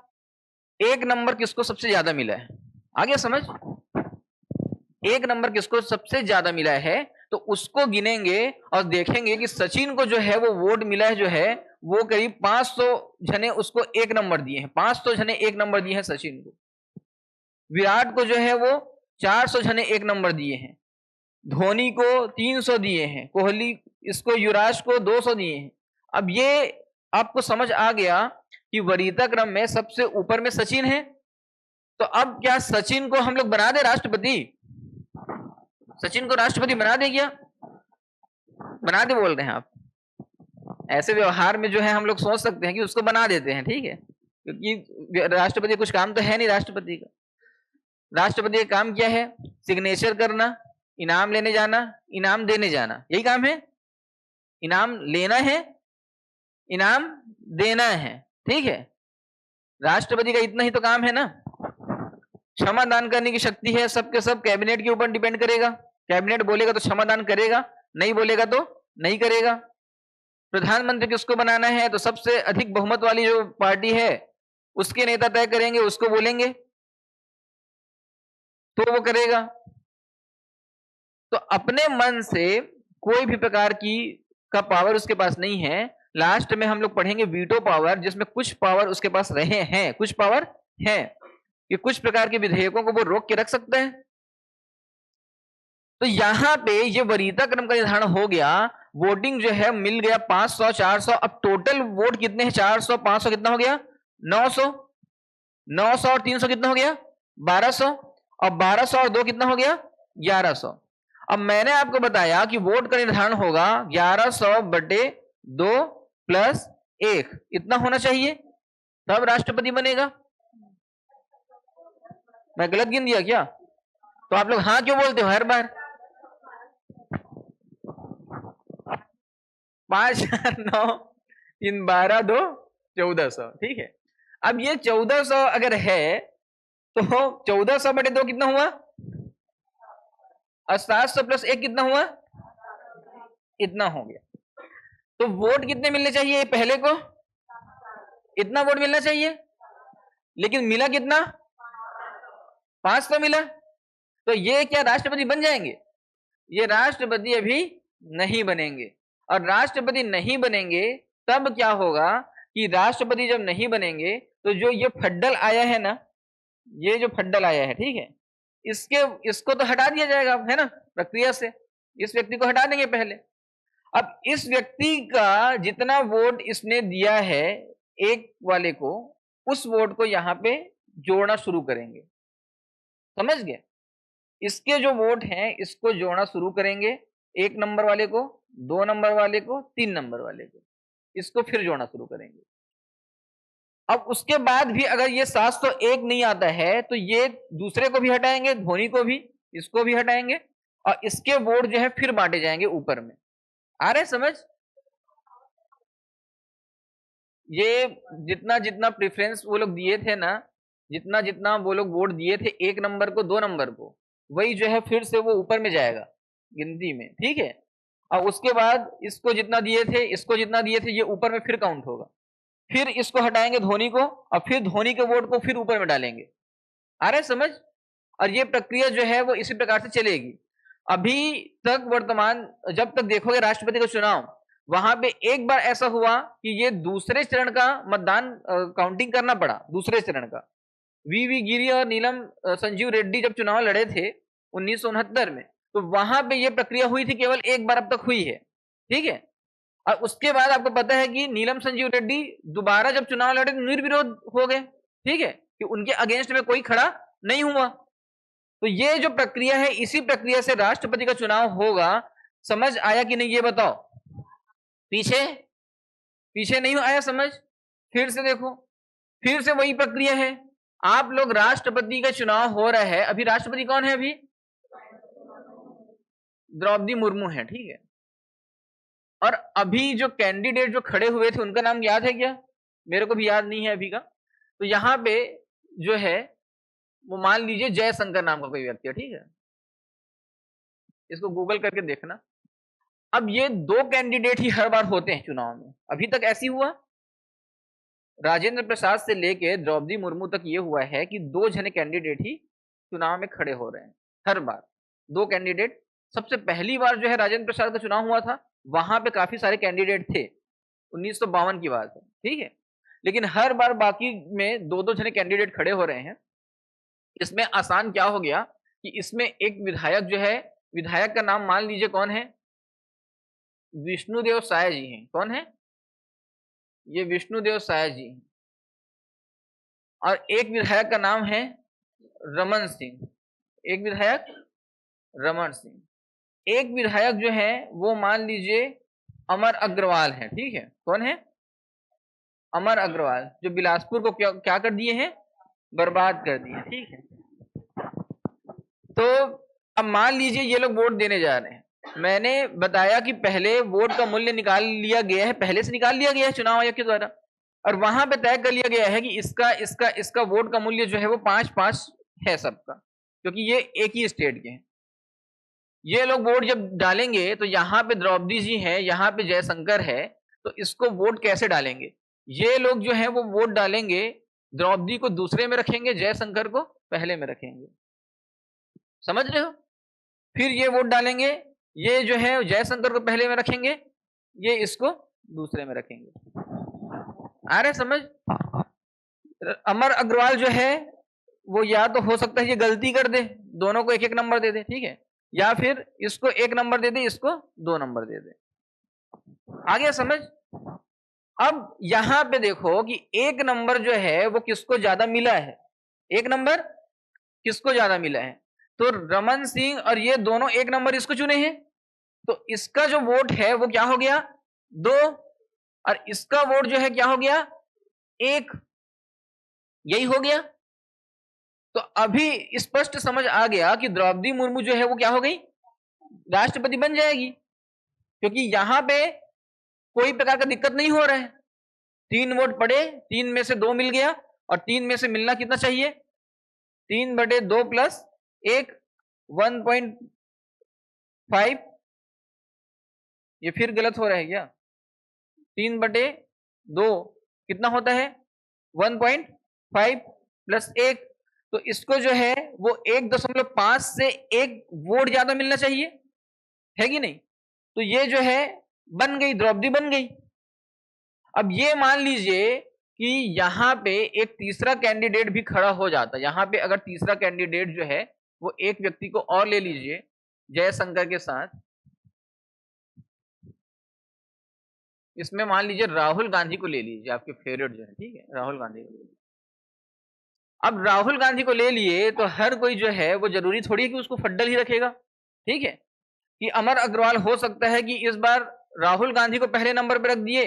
1 नंबर किसको सबसे ज्यादा मिला है, आगे समझ, 1 नंबर किसको सबसे ज्यादा मिला है तो उसको गिनेंगे और देखेंगे कि सचिन को जो है वो वोट मिला है, जो है वो करीब 500 जने उसको 1 नंबर दिए हैं, 500 जने 1 नंबर दिए हैं सचिन को। विराट को जो है वो 400 जने 1 नंबर दिए हैं, धोनी को 300 दिए हैं, कोहली इसको युवराज को 200 दिए हैं। अब ये आपको समझ आ गया कि वरीयता क्रम में सबसे ऊपर में सचिन है। तो अब क्या सचिन को हम लोग बना दे राष्ट्रपति, सचिन को राष्ट्रपति बना दे क्या, बना दे बोल रहे हैं आप, ऐसे व्यवहार में जो है हम लोग सोच सकते हैं कि उसको बना देते हैं, ठीक है, क्योंकि राष्ट्रपति कुछ काम तो है नहीं राष्ट्रपति का। राष्ट्रपति का काम क्या है, सिग्नेचर करना, इनाम लेने जाना, इनाम देने जाना, यही काम है, इनाम लेना है, इनाम देना है, ठीक है। राष्ट्रपति का इतना ही तो काम है ना। क्षमा दान करने की शक्ति है, सबके सब कैबिनेट के ऊपर डिपेंड करेगा, कैबिनेट बोलेगा तो क्षमा दान करेगा, नहीं बोलेगा तो नहीं करेगा। प्रधानमंत्री किसको बनाना है तो सबसे अधिक बहुमत वाली जो पार्टी है उसके नेता तय करेंगे, उसको बोलेंगे तो वो करेगा। तो अपने मन से कोई भी प्रकार की का पावर उसके पास नहीं है। लास्ट में हम लोग पढ़ेंगे वीटो पावर, जिसमें कुछ पावर उसके पास रहे हैं, कुछ पावर है कि कुछ प्रकार के विधेयकों को वो रोक के रख सकते हैं। तो यहां पे ये वरीयता क्रम का निर्धारण हो गया। वोटिंग जो है मिल गया 500 400, अब टोटल वोट कितने हैं, 400 500 कितना हो गया, 900, 900 और 300 कितना हो गया, 1200, और 1200 और 2 कितना हो गया, 1100। अब मैंने आपको बताया कि वोट का निर्धारण होगा 1100/2 प्लस 1, इतना होना चाहिए, तब राष्ट्रपति बनेगा। मैं गलत गिन दिया क्या, तो आप लोग हाँ क्यों बोलते हो हर बार। 5 4 9 3 12 2 1400, ठीक है। अब ये 1400 अगर है तो 1400/2 कितना हुआ, और 700 प्लस 1 कितना हुआ, इतना हो गया। तो वोट कितने मिलने चाहिए पहले को, इतना वोट मिलना चाहिए, लेकिन मिला कितना, 500 मिला। तो ये क्या राष्ट्रपति बन जाएंगे, ये राष्ट्रपति अभी नहीं बनेंगे। और राष्ट्रपति नहीं बनेंगे तब क्या होगा कि राष्ट्रपति जब नहीं बनेंगे तो जो ये फड्डल आया है ना, ये जो फड्डल आया है, ठीक है, इसको तो हटा दिया जाएगा, है ना, प्रक्रिया से इस व्यक्ति को हटा देंगे पहले। अब इस व्यक्ति का जितना वोट इसने दिया है एक वाले को, उस वोट को यहां पे जोड़ना शुरू करेंगे, समझ गए, इसके जो वोट हैं इसको जोड़ना शुरू करेंगे। 1 नंबर वाले को, 2 नंबर वाले को, 3 नंबर वाले को, इसको फिर जोड़ना शुरू करेंगे। अब उसके बाद भी अगर ये 701 नहीं आता है तो ये दूसरे को भी हटाएंगे, धोनी को भी, इसको भी हटाएंगे और इसके वोट जो है फिर बांटे जाएंगे ऊपर में। आ रहे समझ? ये जितना जितना प्रेफरेंस वो लोग दिए थे ना, जितना जितना वो लोग वोट दिए थे 1 नंबर को, 2 नंबर को, वही जो है फिर से वो ऊपर में जाएगा गिनती में, ठीक है। और उसके बाद इसको जितना दिए थे, इसको जितना दिए थे, ये ऊपर में फिर काउंट होगा। फिर इसको हटाएंगे धोनी को और फिर धोनी के वोट को फिर ऊपर में डालेंगे। आ रहे समझ? और ये प्रक्रिया जो है वो इसी प्रकार से चलेगी। अभी तक वर्तमान जब तक देखोगे राष्ट्रपति का चुनाव, वहां पे एक बार ऐसा हुआ कि ये दूसरे चरण का मतदान काउंटिंग करना पड़ा, दूसरे चरण का। वी गिरी और नीलम संजीव रेड्डी जब चुनाव लड़े थे 1969 में, तो वहां पे ये प्रक्रिया हुई थी, केवल एक बार अब तक हुई है, ठीक है। और उसके बाद आपको पता है कि नीलम संजीव रेड्डी दोबारा जब चुनाव लड़े तो निर्विरोध हो गए, ठीक है, कि उनके अगेंस्ट में कोई खड़ा नहीं हुआ। तो ये जो प्रक्रिया है, इसी प्रक्रिया से राष्ट्रपति का चुनाव होगा। समझ आया कि नहीं ये बताओ? पीछे पीछे नहीं आया समझ? फिर से देखो, फिर से वही प्रक्रिया है। आप लोग राष्ट्रपति का चुनाव हो रहा है, अभी राष्ट्रपति कौन है? अभी द्रौपदी मुर्मू है, ठीक है। और अभी जो कैंडिडेट जो खड़े हुए थे उनका नाम याद है क्या? मेरे को भी याद नहीं है अभी का। तो यहां पे जो है वो मान लीजिए जयशंकर नाम का कोई व्यक्ति है, ठीक है। इसको गूगल करके देखना। अब ये 2 कैंडिडेट ही हर बार होते हैं चुनाव में, अभी तक ऐसी हुआ। राजेंद्र प्रसाद से लेके द्रौपदी मुर्मू तक ये हुआ है कि 2 जने कैंडिडेट ही चुनाव में खड़े हो रहे हैं हर बार, 2 कैंडिडेट। सबसे पहली बार जो है राजेंद्र प्रसाद का चुनाव हुआ था, वहां पे काफी सारे कैंडिडेट थे, 1952 की बात है, ठीक है। लेकिन हर बार बाकी में 2-2 जने कैंडिडेट खड़े हो रहे हैं। इसमें आसान क्या हो गया कि इसमें एक विधायक जो है, विधायक का नाम मान लीजिए कौन है? विष्णुदेव साय जी हैं। कौन है? ये विष्णुदेव साय जी। और एक विधायक का नाम है रमन सिंह, एक विधायक रमन सिंह। एक विधायक जो है वो मान लीजिए अमर अग्रवाल है, ठीक है। कौन है? अमर अग्रवाल, जो बिलासपुर को क्या कर दिए हैं? बर्बाद कर दिए, ठीक है। तो अब मान लीजिए ये लोग वोट देने जा रहे हैं। मैंने बताया कि पहले वोट का मूल्य निकाल लिया गया है, पहले से निकाल लिया गया है चुनाव आयोग के द्वारा, और वहां पे तय कर लिया गया है कि इसका वोट का मूल्य जो है वो 5-5 है सबका, क्योंकि ये एक ही स्टेट के हैं। ये लोग वोट जब डालेंगे तो यहाँ पे द्रौपदी जी है, यहाँ पे जयशंकर है, तो इसको वोट कैसे डालेंगे? ये लोग जो है वो वोट डालेंगे, द्रौपदी को दूसरे में रखेंगे, जयशंकर को पहले में रखेंगे। समझ रहे हो? फिर ये वोट डालेंगे, ये जो है जयशंकर को पहले में रखेंगे, ये इसको दूसरे में रखेंगे। आ रहे समझ? अमर अग्रवाल जो है वो या तो हो सकता है ये गलती कर दे, दोनों को 1-1 नंबर दे दे, ठीक है, या फिर इसको 1 नंबर दे दे, इसको 2 नंबर दे दे। आ गया समझ? अब यहां पे देखो कि 1 नंबर जो है वो किसको ज्यादा मिला है? 1 नंबर किसको ज्यादा मिला है? तो रमन सिंह और ये दोनों 1 नंबर इसको चुने हैं, तो इसका जो वोट है वो क्या हो गया? 2, और इसका वोट जो है क्या हो गया? 1। यही हो गया। तो अभी स्पष्ट समझ आ गया कि द्रौपदी मुर्मू जो है वो क्या हो गई? राष्ट्रपति बन जाएगी, क्योंकि यहां पे कोई प्रकार का दिक्कत नहीं हो रहा है। 3 वोट पड़े, 3 में से 2 मिल गया, और 3 में से मिलना कितना चाहिए? 3/2 प्लस 1, 1.5। ये फिर गलत हो रहा है क्या? 3/2 कितना होता है? 1.5 प्लस 1। तो इसको जो है वो 1.5 से 1 वोट ज्यादा मिलना चाहिए, है कि नहीं? तो ये जो है बन गई, द्रौपदी बन गई। अब ये मान लीजिए कि यहां पे एक तीसरा कैंडिडेट भी खड़ा हो जाता। यहां पे अगर तीसरा कैंडिडेट जो है वो एक व्यक्ति को और ले लीजिए जयशंकर के साथ, इसमें मान लीजिए राहुल गांधी को ले लीजिए, आपके फेवरेट जो है, ठीक है, राहुल गांधी को ले लीजिए। अब राहुल गांधी को ले लिए तो हर कोई जो है वो जरूरी थोड़ी है कि उसको फड्डल ही रखेगा, ठीक है। कि अमर अग्रवाल हो सकता है कि इस बार राहुल गांधी को पहले नंबर पे रख दिए,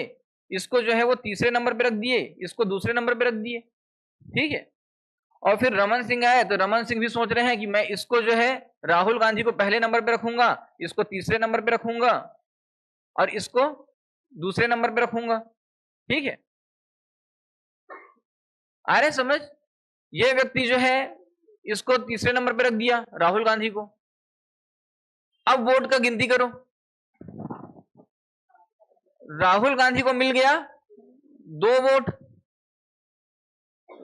इसको जो है वो तीसरे नंबर पे रख दिए, इसको दूसरे नंबर पे रख दिए, ठीक है। और फिर रमन सिंह आए तो रमन सिंह भी सोच रहे हैं कि मैं इसको जो है राहुल गांधी को पहले नंबर पे रखूंगा, इसको तीसरे नंबर पे रखूंगा और इसको दूसरे नंबर पे रखूंगा, ठीक है। आ रहे समझ? ये व्यक्ति जो है इसको तीसरे नंबर पे रख दिया राहुल गांधी को। अब वोट का गिनती करो, राहुल गांधी को मिल गया 2 वोट,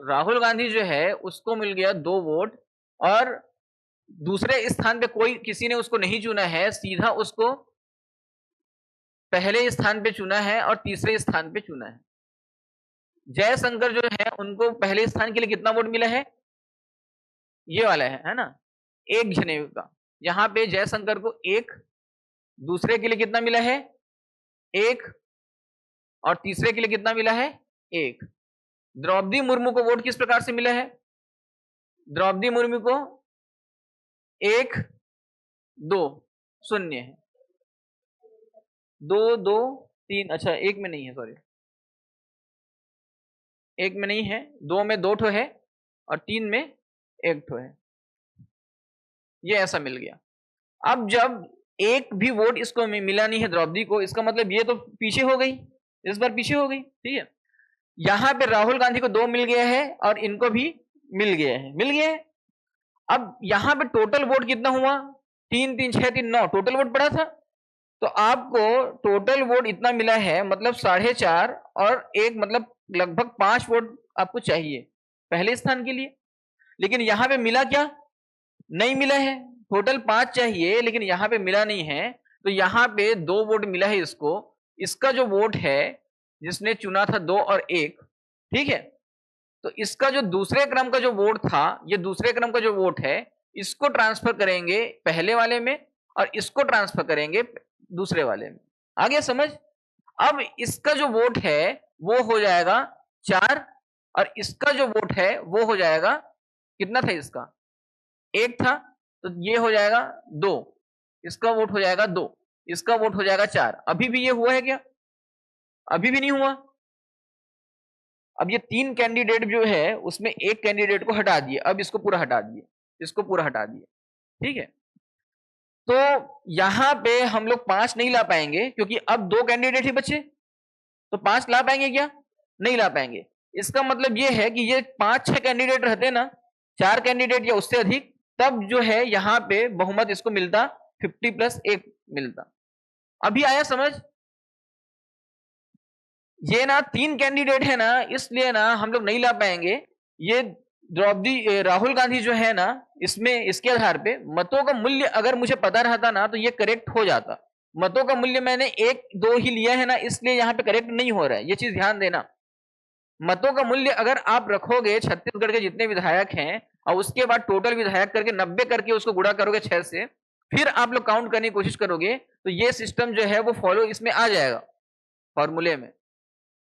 राहुल गांधी जो है उसको मिल गया 2 वोट और दूसरे स्थान पे कोई किसी ने उसको नहीं चुना है, सीधा उसको पहले स्थान पे चुना है और तीसरे स्थान पे चुना है। जयशंकर जो है उनको पहले स्थान के लिए कितना वोट मिला है? ये वाला है ना, एक जने का। यहां पे जयशंकर को 1, दूसरे के लिए कितना मिला है? 1 और तीसरे के लिए कितना मिला है? 1। द्रौपदी मुर्मू को वोट किस प्रकार से मिला है? द्रौपदी मुर्मू को 1, 2 शून्य है, 2, 2, 3, अच्छा 1 में नहीं है, सॉरी 1 में नहीं है, 2 में 2 ठो है और 3 में 1 ठो है, ये ऐसा मिल गया। अब जब एक भी वोट इसको मिला नहीं है द्रौपदी को, इसका मतलब ये तो पीछे हो गई, इस बार पीछे हो गई, ठीक है। यहां पे राहुल गांधी को 2 मिल गया है और इनको भी मिल गया है। अब यहां पे टोटल वोट कितना हुआ? 3, 3, 6, 3, 9 टोटल वोट पड़ा था। तो आपको टोटल वोट इतना मिला है, मतलब 4.5 और 1 मतलब लगभग 5 वोट आपको चाहिए पहले स्थान के लिए। लेकिन यहां पे मिला क्या? नहीं मिला है। टोटल 5 चाहिए लेकिन यहां पे मिला नहीं है, तो यहां पे 2 वोट मिला है इसको। इसका जो वोट है, जिसने चुना था 2 और 1, ठीक है, तो इसका जो दूसरे क्रम का जो वोट था, ये दूसरे क्रम का जो वोट है, इसको ट्रांसफर करेंगे पहले वाले में और इसको ट्रांसफर करेंगे दूसरे वाले में। आ गया समझ? अब इसका जो वोट है वो हो जाएगा 4 और इसका जो वोट है वो हो जाएगा, कितना था इसका? 1 था, तो ये हो जाएगा 2, इसका वोट हो जाएगा 2, इसका वोट हो जाएगा 4। अभी भी ये हुआ है क्या? अभी भी नहीं हुआ। अब ये 3 कैंडिडेट जो है उसमें एक कैंडिडेट को हटा दिए, अब इसको पूरा हटा दिए, इसको पूरा हटा दिए, ठीक है। तो यहां पे हम लोग 5 नहीं ला पाएंगे क्योंकि अब 2 कैंडिडेट ही बचे, तो 5 ला पाएंगे क्या? नहीं ला पाएंगे। इसका मतलब ये है कि ये 5-6 कैंडिडेट रहते ना, 4 कैंडिडेट या उससे अधिक, तब जो है यहाँ पे बहुमत इसको मिलता 50+1 मिलता। अभी आया समझ? ये ना 3 कैंडिडेट है ना, इसलिए ना हम लोग नहीं ला पाएंगे। ये राहुल गांधी जो है ना, इसमें इसके आधार पे मतों का मूल्य अगर मुझे पता रहता ना तो ये करेक्ट हो जाता। मतों का मूल्य मैंने 1-2 ही लिया है ना, इसलिए यहाँ पे करेक्ट नहीं हो रहा है, ये चीज ध्यान देना। मतों का मूल्य अगर आप रखोगे छत्तीसगढ़ के जितने विधायक हैं और उसके बाद टोटल विधायक करके 90 करके उसको गुणा करोगे 6 से, फिर आप लोग काउंट करने की कोशिश करोगे तो ये सिस्टम जो है वो फॉलो इसमें आ जाएगा फॉर्मूले में।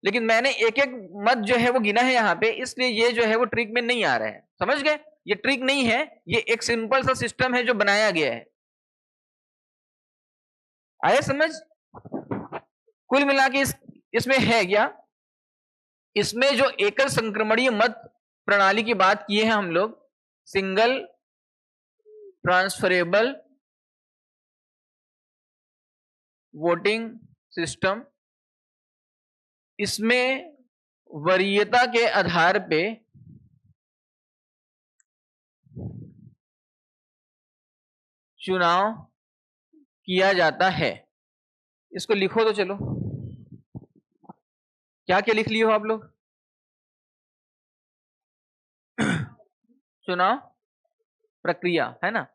लेकिन मैंने एक एक मत जो है वो गिना है यहाँ पे, इसलिए ये जो है वो ट्रिक में नहीं आ रहा है। समझ गए? ये ट्रिक नहीं है, ये एक सिंपल सा सिस्टम है जो बनाया गया है। आया समझ? कुल मिला के इसमें है क्या, इसमें जो एकल संक्रमणीय मत प्रणाली की बात किए हैं हम लोग, सिंगल ट्रांसफरेबल वोटिंग सिस्टम, इसमें वरीयता के आधार पे चुनाव किया जाता है। इसको लिखो तो चलो, क्या क्या लिख लिए हो आप लोग? चुनाव प्रक्रिया है ना,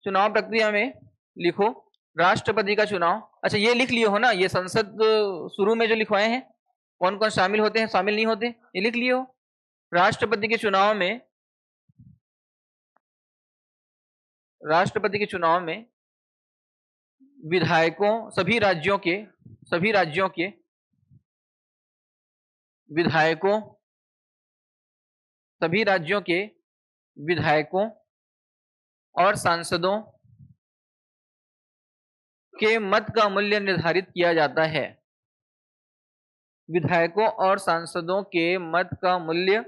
चुनाव प्रक्रिया में लिखो राष्ट्रपति का चुनाव। अच्छा ये लिख लिए हो ना, ये संसद शुरू में जो लिखवाए हैं कौन कौन शामिल होते हैं शामिल नहीं होते, ये लिख लिए हो। राष्ट्रपति के चुनाव में, राष्ट्रपति के चुनाव में विधायकों, सभी राज्यों के विधायकों, सभी राज्यों के विधायकों और सांसदों के मत का मूल्य निर्धारित किया जाता है। विधायकों और सांसदों के मत का मूल्य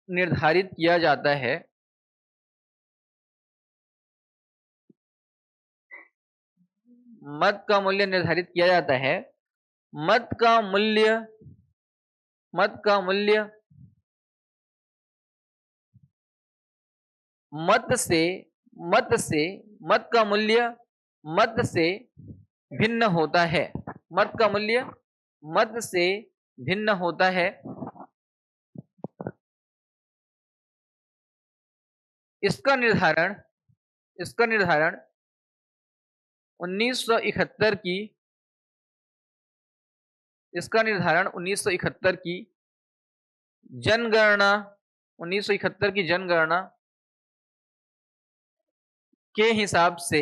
निर्धारित किया जाता है। मत का मूल्य निर्धारित किया जाता है। मत का मूल्य मत का मूल्य मत से मत का मूल्य मत से भिन्न होता है। मत का मूल्य मत से भिन्न होता है। इसका निर्धारण 1971 की इसका निर्धारण 1971 की जनगणना 1971 की जनगणना के हिसाब से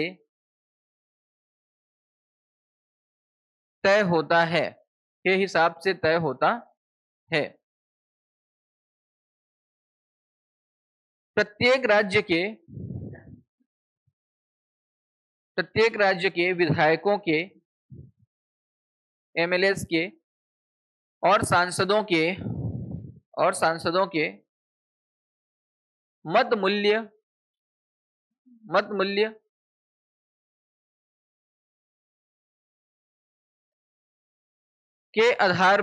तय होता है। के हिसाब से तय होता है। प्रत्येक राज्य के विधायकों के, एमएलएस के और सांसदों के मत मूल्य के आधार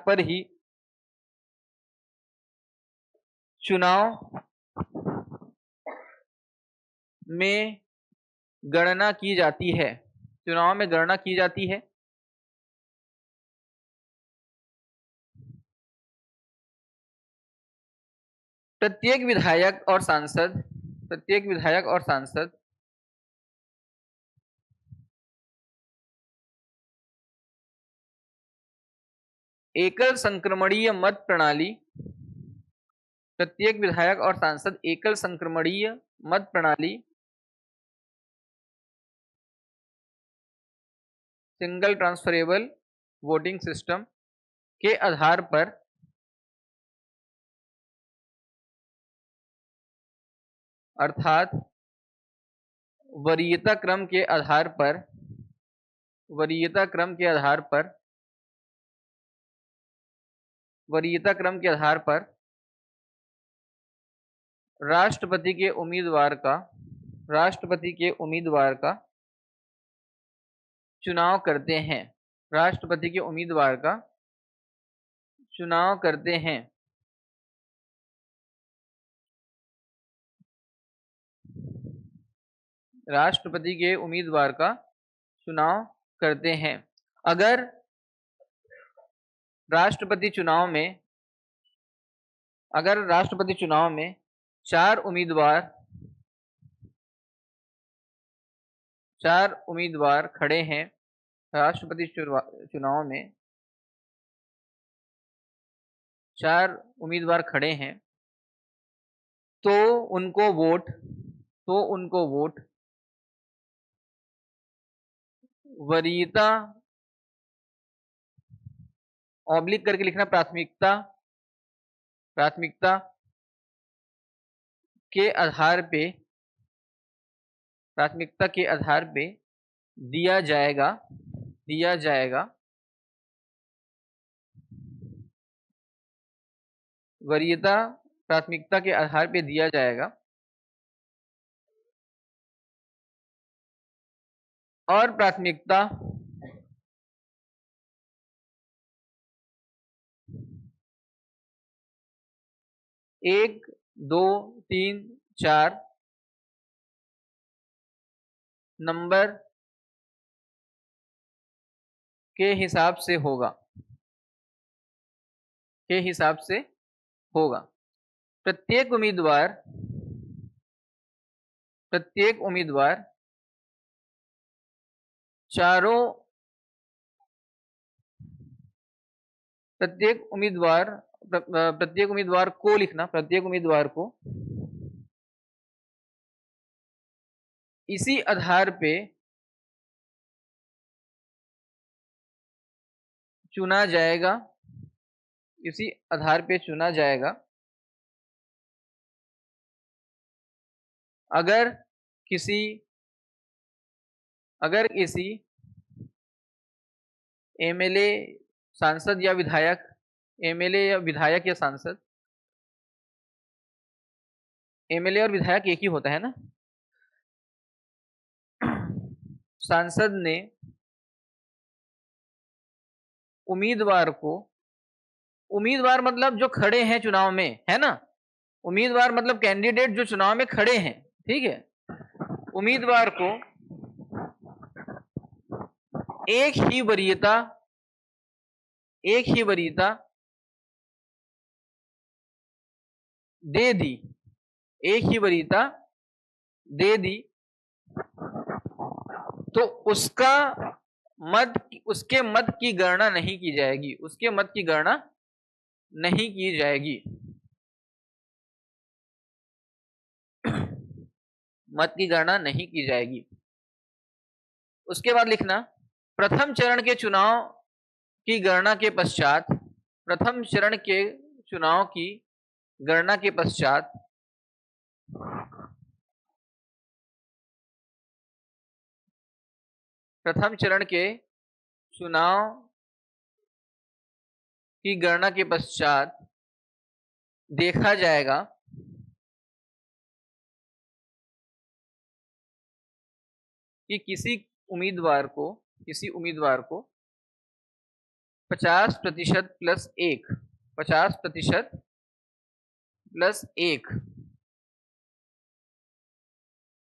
पर ही चुनाव में गणना की जाती है। चुनाव में गणना की जाती है। प्रत्येक विधायक और सांसद एकल संक्रमणीय मत प्रणाली प्रत्येक विधायक और सांसद एकल संक्रमणीय मत प्रणाली सिंगल ट्रांसफरेबल वोटिंग सिस्टम के आधार पर अर्थात वरीयता क्रम के आधार पर राष्ट्रपति के उम्मीदवार का चुनाव करते हैं। राष्ट्रपति के उम्मीदवार का चुनाव करते हैं। राष्ट्रपति के उम्मीदवार का चुनाव करते हैं। अगर राष्ट्रपति चुनाव में 4 उम्मीदवार खड़े हैं। राष्ट्रपति चुनाव में 4 उम्मीदवार खड़े हैं तो उनको वोट वरीयता ऑब्लिक करके लिखना प्राथमिकता के आधार पे दिया जाएगा। वरीयता प्राथमिकता के आधार पे दिया जाएगा। और प्राथमिकता एक, 2, 3, 4 नंबर के हिसाब से होगा। प्रत्येक उम्मीदवार चारों प्रत्येक उम्मीदवार को लिखना इसी आधार पे चुना जाएगा अगर किसी एमएलए, सांसद या विधायक, एमएलए या विधायक या सांसद, एमएलए और विधायक एक ही होता है ना, सांसद ने उम्मीदवार को, उम्मीदवार मतलब जो खड़े हैं चुनाव में, है ना, उम्मीदवार मतलब कैंडिडेट जो चुनाव में खड़े हैं, ठीक है, उम्मीदवार को एक ही वरीयता दे दी, एक ही वरीयता दे दी, तो उसका मत, उसके मत की गणना नहीं की जाएगी, उसके मत की गणना नहीं की जाएगी। मत की गणना नहीं की जाएगी। उसके बाद लिखना, प्रथम चरण के चुनाव की गणना के पश्चात, प्रथम चरण के चुनाव की गणना के पश्चात प्रथम चरण के चुनाव की गणना के पश्चात देखा जाएगा कि किसी उम्मीदवार को 50% प्लस 1, 50% प्लस 1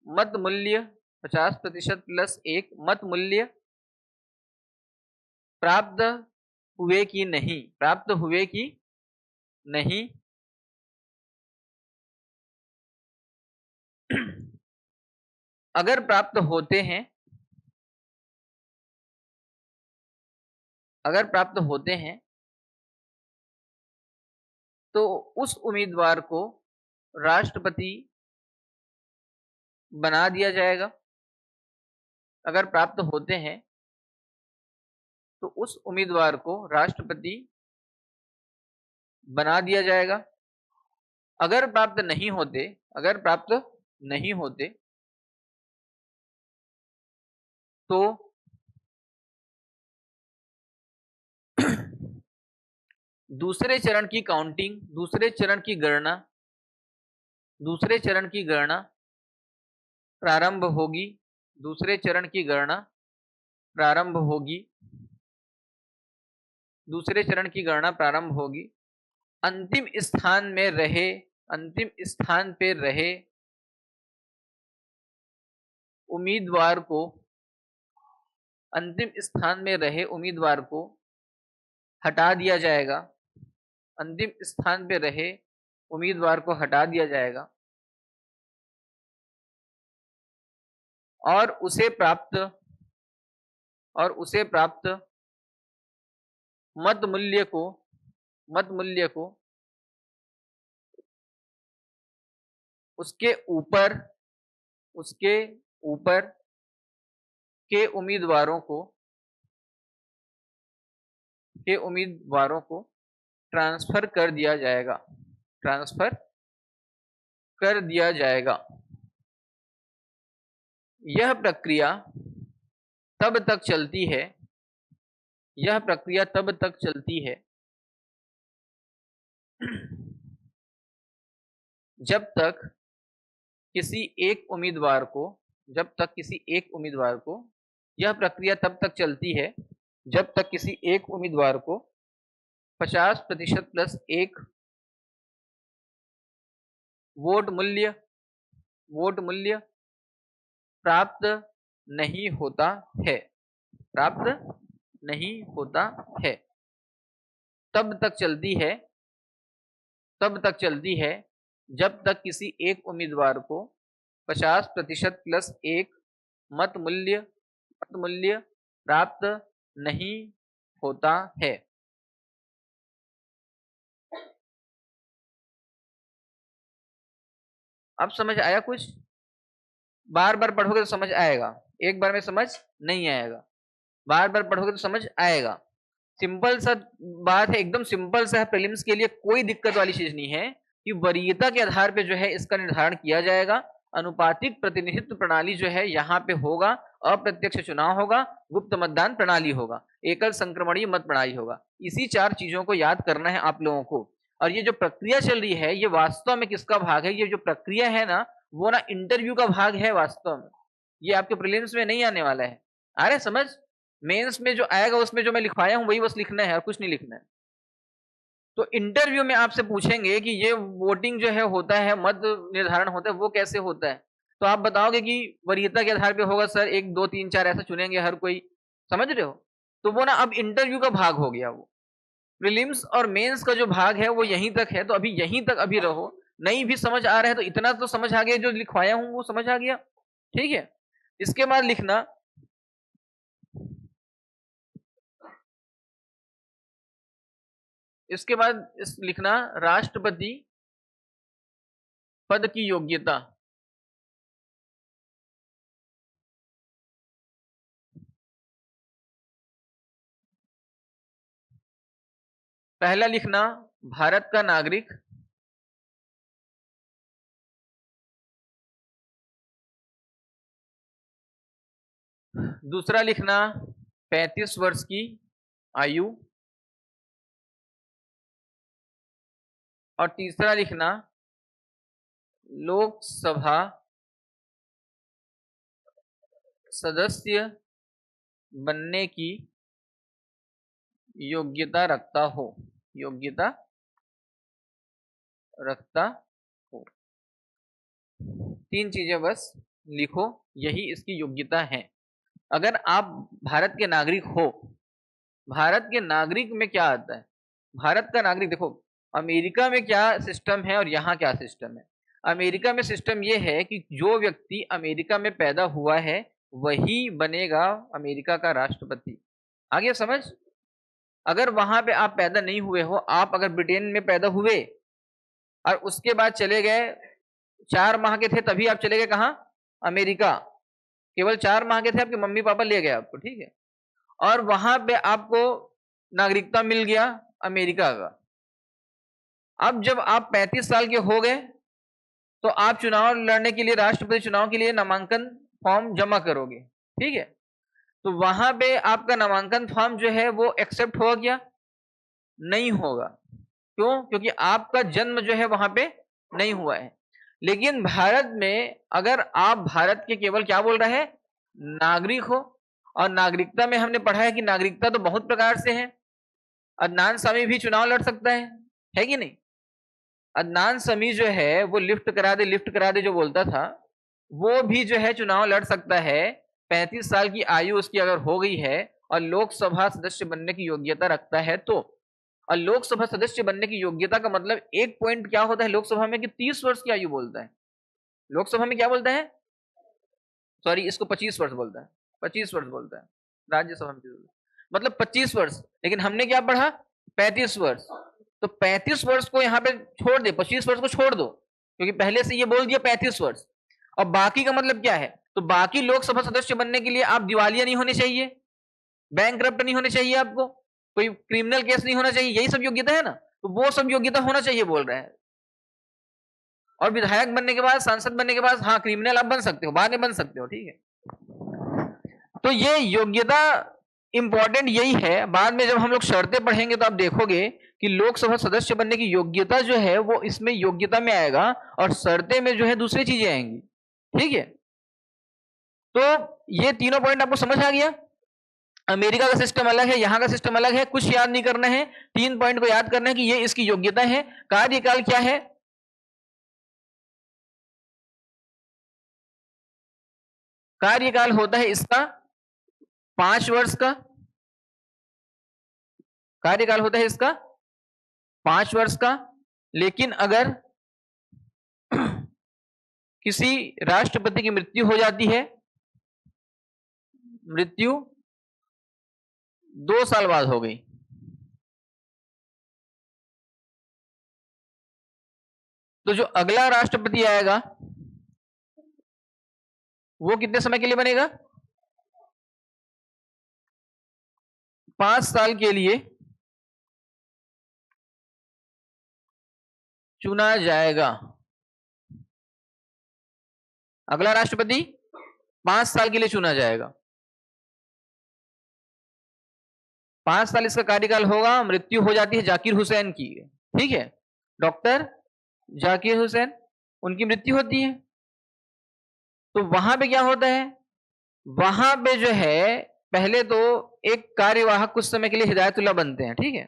मत मूल्य, 50% प्लस 1 मत मूल्य प्राप्त हुए कि नहीं, प्राप्त हुए कि नहीं, अगर प्राप्त होते हैं, अगर प्राप्त होते हैं तो उस उम्मीदवार को राष्ट्रपति बना दिया जाएगा। अगर प्राप्त होते हैं तो उस उम्मीदवार को राष्ट्रपति बना दिया जाएगा। अगर प्राप्त नहीं होते, अगर प्राप्त नहीं होते तो दूसरे चरण की काउंटिंग, दूसरे चरण की गणना प्रारंभ होगी, दूसरे चरण की गणना प्रारंभ होगी, दूसरे चरण की गणना प्रारंभ होगी। अंतिम स्थान में रहे, अंतिम स्थान पे रहे उम्मीदवार को, अंतिम स्थान में रहे उम्मीदवार को हटा दिया जाएगा, अंतिम स्थान पे रहे उम्मीदवार को हटा दिया जाएगा और उसे प्राप्त मत मूल्य को उसके ऊपर के उम्मीदवारों को ट्रांसफर कर दिया जाएगा, ट्रांसफर कर दिया जाएगा। यह प्रक्रिया तब तक चलती है, यह प्रक्रिया तब तक चलती है जब तक किसी एक उम्मीदवार को, जब तक किसी एक उम्मीदवार को, यह प्रक्रिया तब तक चलती है जब तक किसी एक उम्मीदवार को 50% प्लस 1 वोट मूल्य प्राप्त नहीं होता है, प्राप्त नहीं होता है। तब तक चलती है, तब तक चलती है जब तक किसी एक उम्मीदवार को 50% प्लस 1 मत मूल्य प्राप्त नहीं होता है। अब समझ आया कुछ? बार बार पढ़ोगे तो समझ आएगा, एक बार में समझ नहीं आएगा, बार बार पढ़ोगे तो समझ आएगा। सिंपल सा बात है, एकदम सिंपल सा है, प्रीलिम्स के लिए कोई दिक्कत वाली चीज नहीं है कि वरीयता के आधार पे जो है इसका निर्धारण किया जाएगा अनुपातिक प्रतिनिधित्व प्रणाली जो है यहाँ पे होगा, अप्रत्यक्ष चुनाव होगा, गुप्त मतदान प्रणाली होगा, एकल संक्रमणीय मत प्रणाली होगा। इसी 4 चीजों को याद करना है आप लोगों को। और ये जो प्रक्रिया चल रही है ये वास्तव में किसका भाग है? ये जो प्रक्रिया है ना वो ना इंटरव्यू का भाग है वास्तव में। ये आपके प्रीलिम्स में नहीं आने वाला है। आ रहा है समझ? मेंस में जो आएगा उसमें जो मैं लिखवाया हूं वही बस लिखना है और कुछ नहीं लिखना है। तो इंटरव्यू में आपसे पूछेंगे कि ये वोटिंग जो है होता है, मत निर्धारण होता है, वो कैसे होता है? तो आप बताओगे कि वरीयता के आधार पे होगा सर, 1 2 3 4 ऐसा चुनेंगे हर कोई। समझ रहे हो? तो वो ना अब इंटरव्यू का भाग हो गया वो। प्रीलिम्स और मेंस का जो भाग है वो यहीं तक है, तो अभी यहीं तक अभी रहो। नहीं भी समझ आ रहा है तो इतना तो समझ आ गया, जो लिखवाया हूं वो समझ आ गया। ठीक है? इसके बाद लिखना लिखना राष्ट्रपति पद की योग्यता। पहला लिखना भारत का नागरिक। दूसरा लिखना 35 वर्ष की आयु। और तीसरा लिखना लोकसभा सदस्य बनने की योग्यता रखता हो। योग्यता रखता हो। 3 चीजें बस लिखो, यही इसकी योग्यता है। अगर आप भारत के नागरिक हो, भारत के नागरिक में क्या आता है? भारत का नागरिक देखो, अमेरिका में क्या सिस्टम है और यहाँ क्या सिस्टम है। अमेरिका में सिस्टम ये है कि जो व्यक्ति अमेरिका में पैदा हुआ है वही बनेगा अमेरिका का राष्ट्रपति। आगे समझ? अगर वहां पे आप पैदा नहीं हुए हो, आप अगर ब्रिटेन में पैदा हुए और उसके बाद चले गए, 4 माह के थे तभी आप चले गए कहाँ? अमेरिका। केवल 4 माह के थे, आपके मम्मी पापा ले गए आपको, ठीक है, और वहां पे आपको नागरिकता मिल गया अमेरिका का। अब जब आप 35 साल के हो गए तो आप चुनाव लड़ने के लिए, राष्ट्रपति चुनाव के लिए नामांकन फॉर्म जमा करोगे। ठीक है? तो वहां पे आपका नामांकन फॉर्म जो है वो एक्सेप्ट होगा क्या? नहीं होगा। क्यों? क्योंकि आपका जन्म जो है वहां पे नहीं हुआ है। लेकिन भारत में अगर आप भारत के केवल क्या बोल रहे हैं? नागरिक हो। और नागरिकता में हमने पढ़ा है कि नागरिकता तो बहुत प्रकार से है। अदनान सामी भी चुनाव लड़ सकता है कि नहीं? अदनान समी जो है वो लिफ्ट करा दे, लिफ्ट करा दे जो बोलता था, वो भी जो है चुनाव लड़ सकता है। 35 साल की आयु उसकी अगर हो गई है और लोकसभा सदस्य बनने की योग्यता रखता है तो। और लोकसभा सदस्य बनने की योग्यता का मतलब एक पॉइंट क्या होता है लोकसभा में कि 30 वर्ष की आयु बोलता है। लोकसभा में क्या बोलता है? सॉरी, इसको 25 वर्ष बोलता है। 25 वर्ष बोलता है। राज्यसभा में मतलब 25 वर्ष। लेकिन हमने क्या पढ़ा? 35 वर्ष। तो 35 वर्ष को यहाँ पे छोड़ दे, 25 वर्ष को छोड़ दो, क्योंकि पहले से ये बोल दिया 35 वर्ष। और बाकी का मतलब क्या है? तो बाकी लोकसभा सदस्य बनने के लिए आप दिवालिया नहीं होने चाहिए, बैंकरप्ट नहीं होने चाहिए, आपको कोई क्रिमिनल केस नहीं होना चाहिए, यही सब योग्यता है ना। तो वो सब योग्यता होना चाहिए बोल रहे हैं। और विधायक बनने के बाद, सांसद बनने के बाद, हाँ क्रिमिनल आप बन सकते हो, बाद में बन सकते हो, ठीक है। तो ये योग्यता इंपॉर्टेंट यही है। बाद में जब हम लोग शर्तें पढ़ेंगे तो आप देखोगे कि लोकसभा सदस्य बनने की योग्यता जो है वो इसमें योग्यता में आएगा और शर्तें में जो है दूसरी चीजें आएंगी। ठीक है? तो ये तीनों पॉइंट आपको समझ आ गया। अमेरिका का सिस्टम अलग है, यहां का सिस्टम अलग है, कुछ याद नहीं करना है, 3 पॉइंट को याद करना है कि ये इसकी योग्यता है। कार्यकाल क्या है? कार्यकाल होता है इसका 5 वर्ष का। कार्यकाल होता है इसका 5 वर्ष का। लेकिन अगर किसी राष्ट्रपति की मृत्यु हो जाती है, मृत्यु 2 साल बाद हो गई, तो जो अगला राष्ट्रपति आएगा वो कितने समय के लिए बनेगा? 5 साल के लिए चुना जाएगा। अगला राष्ट्रपति 5 साल के लिए चुना जाएगा। 5 साल इसका कार्यकाल होगा। मृत्यु हो जाती है जाकिर हुसैन की, ठीक है, डॉक्टर जाकिर हुसैन, उनकी मृत्यु होती है। तो वहां पे क्या होता है, वहां पे जो है पहले तो एक कार्यवाहक कुछ समय के लिए हिदायतुल्लाह बनते हैं, ठीक है,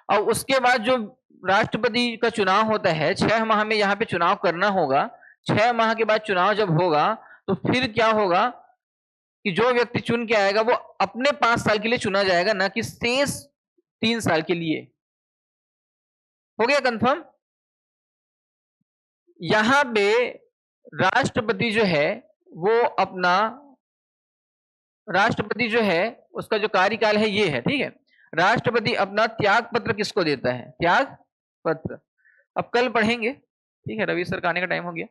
और उसके बाद जो राष्ट्रपति का चुनाव होता है 6 माह में यहाँ पे चुनाव करना होगा। 6 माह के बाद चुनाव जब होगा तो फिर क्या होगा कि जो व्यक्ति चुन के आएगा वो अपने 5 साल के लिए चुना जाएगा, ना कि शेष 3 साल के लिए। हो गया कंफर्म? यहां पे राष्ट्रपति जो है वो अपना, राष्ट्रपति जो है उसका जो कार्यकाल है ये है, ठीक है। राष्ट्रपति अपना त्याग पत्र किसको देता है? त्याग पत्र अब कल पढ़ेंगे, ठीक है, रवि सर का आने का टाइम हो गया।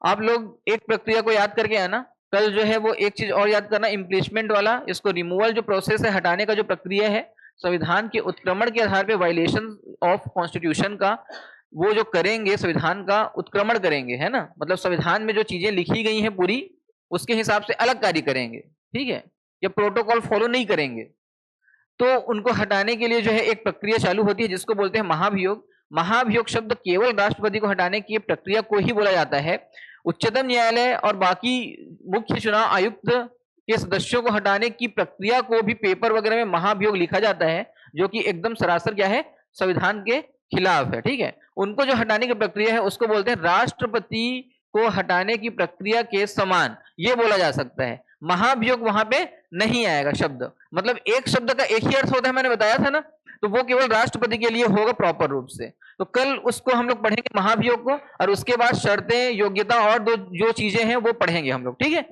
आप लोग एक प्रक्रिया को याद करके आना, कल जो है वो एक चीज और याद करना, इम्प्लीचमेंट वाला, इसको रिमूवल जो प्रोसेस है, हटाने का जो प्रक्रिया है, संविधान के उत्क्रमण के आधार पे वायलेशन ऑफ कॉन्स्टिट्यूशन का वो जो करेंगे, संविधान का उत्क्रमण करेंगे, है ना, मतलब संविधान में जो चीजें लिखी गई हैं पूरी उसके हिसाब से अलग कार्य करेंगे, ठीक है, या प्रोटोकॉल फॉलो नहीं करेंगे, तो उनको हटाने के लिए जो है एक प्रक्रिया चालू होती है जिसको बोलते हैं महाभियोग। महाभियोग शब्द केवल राष्ट्रपति को हटाने की प्रक्रिया को ही बोला जाता है। उच्चतम न्यायालय और बाकी मुख्य चुनाव आयुक्त के सदस्यों को हटाने की प्रक्रिया को भी पेपर वगैरह में महाभियोग लिखा जाता है, जो कि एकदम सरासर क्या है, संविधान के खिलाफ है, ठीक है। उनको जो हटाने की प्रक्रिया है उसको बोलते हैं राष्ट्रपति को हटाने की प्रक्रिया के समान, ये बोला जा सकता है। महाभियोग वहां पे नहीं आएगा शब्द, मतलब एक शब्द का एक ही अर्थ होता है, मैंने बताया था ना, तो वो केवल राष्ट्रपति के लिए होगा प्रॉपर रूप से। तो कल उसको हम लोग पढ़ेंगे महाभियोग को, और उसके बाद शर्तें, योग्यता और दो जो चीजें हैं वो पढ़ेंगे हम लोग, ठीक है।